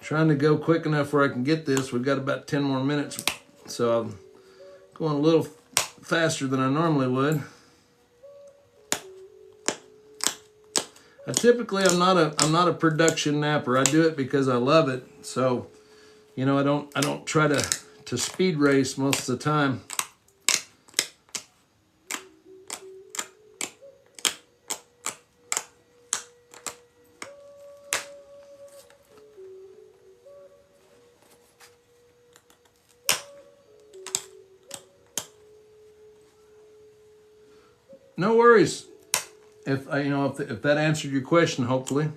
Trying to go quick enough where I can get this. We've got about 10 more minutes, so I'm going a little faster than I normally would. I'm not a production napper. I do it because I love it. So, I don't try to speed race most of the time. No worries. If that answered your question, hopefully.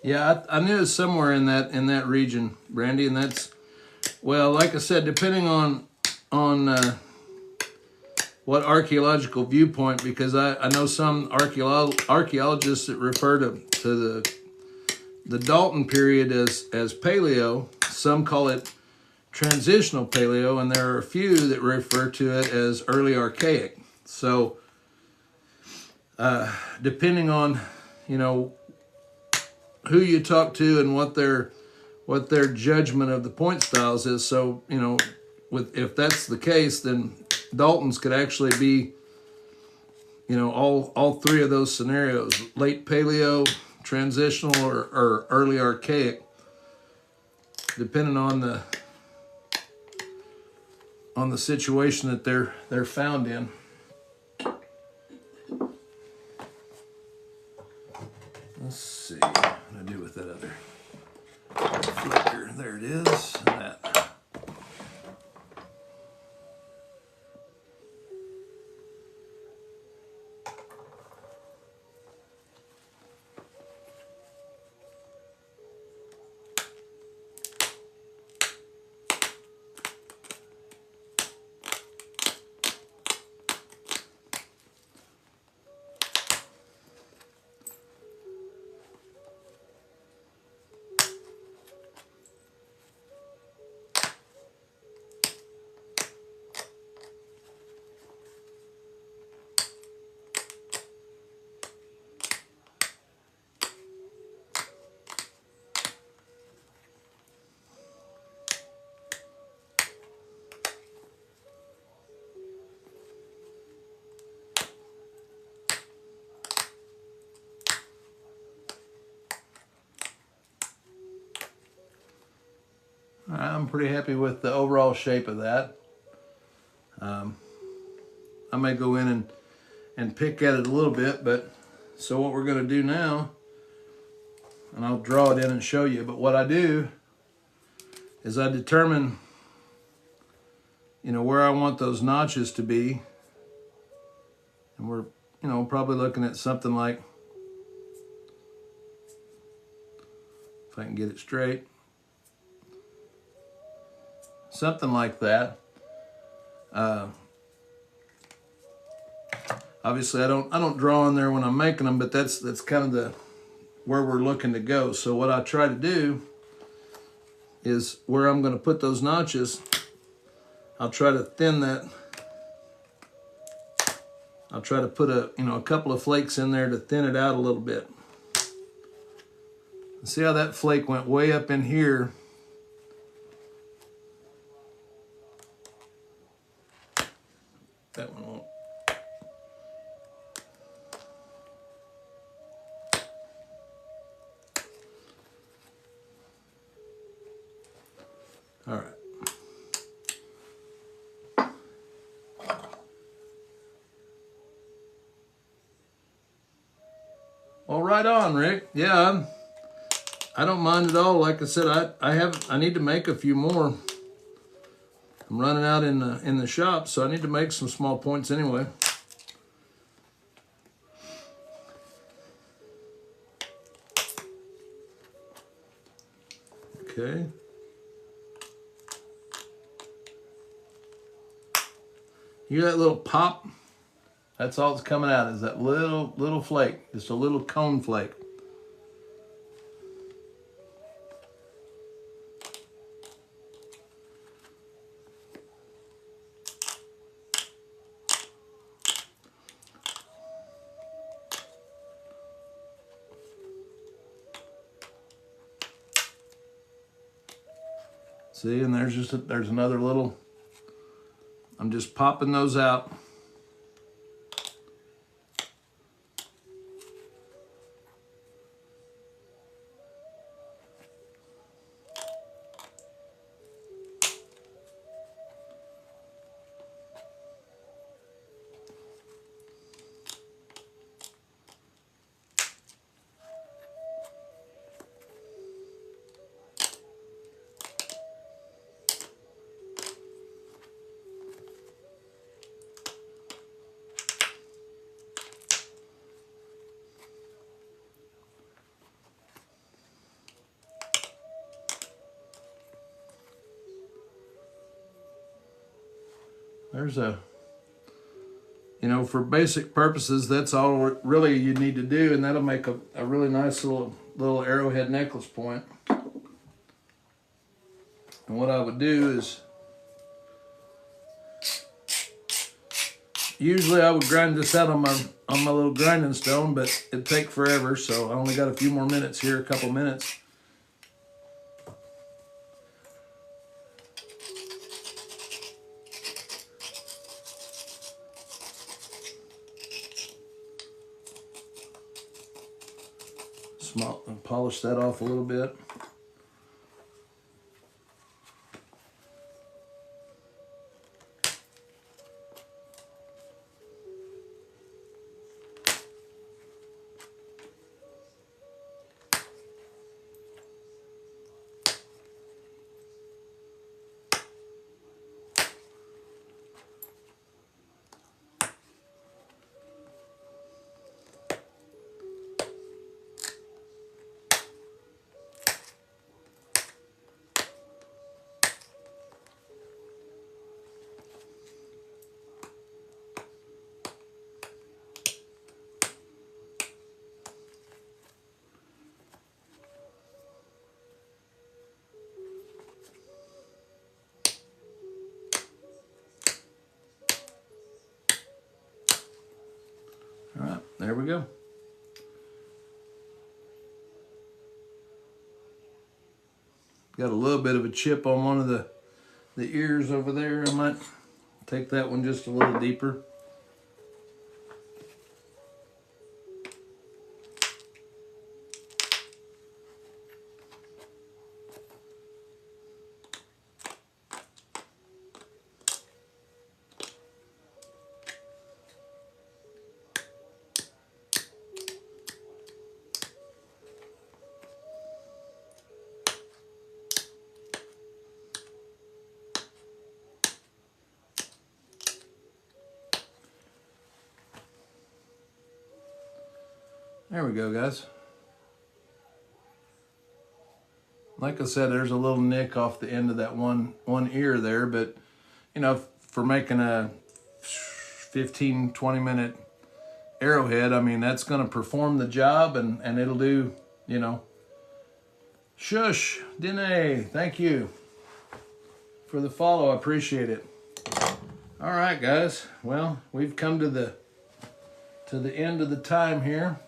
Yeah, I knew it was somewhere in that region, Brandy, and that's, well, like I said, depending on what archaeological viewpoint, because I know some archaeologists that refer to the Dalton period as Paleo. Some call it transitional Paleo, and there are a few that refer to it as early Archaic. So depending on, you know, who you talk to and what their judgment of the point styles is. So, you know, if that's the case, then Dalton's could actually be, you know, all three of those scenarios: late Paleo, transitional, or early Archaic, depending on the situation that they're found in. Let's see what I do with that other flicker. There it is. That. I'm pretty happy with the overall shape of that. I may go in and pick at it a little bit, but so what we're going to do now, and I'll draw it in and show you, but what I do is I determine, you know, where I want those notches to be, and we're, you know, probably looking at something like, if I can get it straight, something like that. Obviously, I don't draw in there when I'm making them, but that's kind of where we're looking to go. So what I try to do is where I'm going to put those notches, I'll try to thin that. I'll try to put a couple of flakes in there to thin it out a little bit. See how that flake went way up in here? That one won't. All right. Well, right on, Rick. Yeah, I don't mind at all. Like I said, I need to make a few more. I'm running out in the shop, so I need to make some small points anyway. Okay. You hear that little pop? That's all that's coming out, is that little flake, just a little cone flake. See, and there's another little, I'm just popping those out. there's a, you know, for basic purposes, that's all really you need to do, and that'll make a really nice little arrowhead necklace point. And what I would do is, usually I would grind this out on my little grinding stone, but it'd take forever, so I only got a few more minutes here, a couple minutes. Polish that off a little bit. All right, there we go. Got a little bit of a chip on one of the ears over there. I might take that one just a little deeper. There we go, guys. Like I said, there's a little nick off the end of that one ear there, but you know, for making a 15-20 minute arrowhead, I mean, that's going to perform the job, and it'll do, you know. Shush, Dene, thank you for the follow. I appreciate it. All right, guys. Well, we've come to the end of the time here.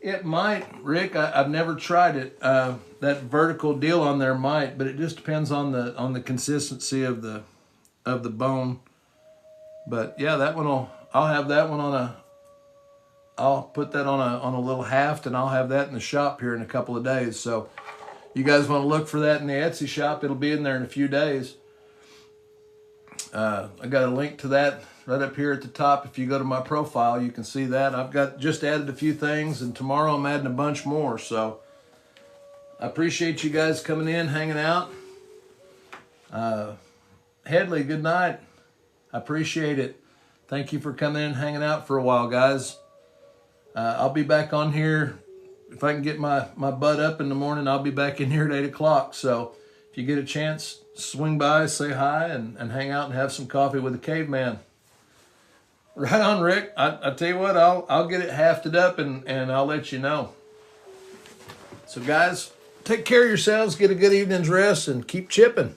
It might, Rick. I've never tried it. That vertical deal on there might, but it just depends on the consistency of the bone. But yeah, that one I'll have that one I'll put that on a little haft, and I'll have that in the shop here in a couple of days. So you guys want to look for that in the Etsy shop? It'll be in there in a few days. I got a link to that right up here at the top. If you go to my profile, you can see that. I've just added a few things, and tomorrow I'm adding a bunch more. So I appreciate you guys coming in, hanging out. Headley, good night. I appreciate it. Thank you for coming in and hanging out for a while, guys. I'll be back on here. If I can get my butt up in the morning, I'll be back in here at 8 o'clock. So if you get a chance, swing by, say hi, and hang out and have some coffee with the Caveman. Right on, Rick. I tell you what, I'll get it hafted up and I'll let you know. So guys, take care of yourselves, get a good evening's rest, and keep chipping.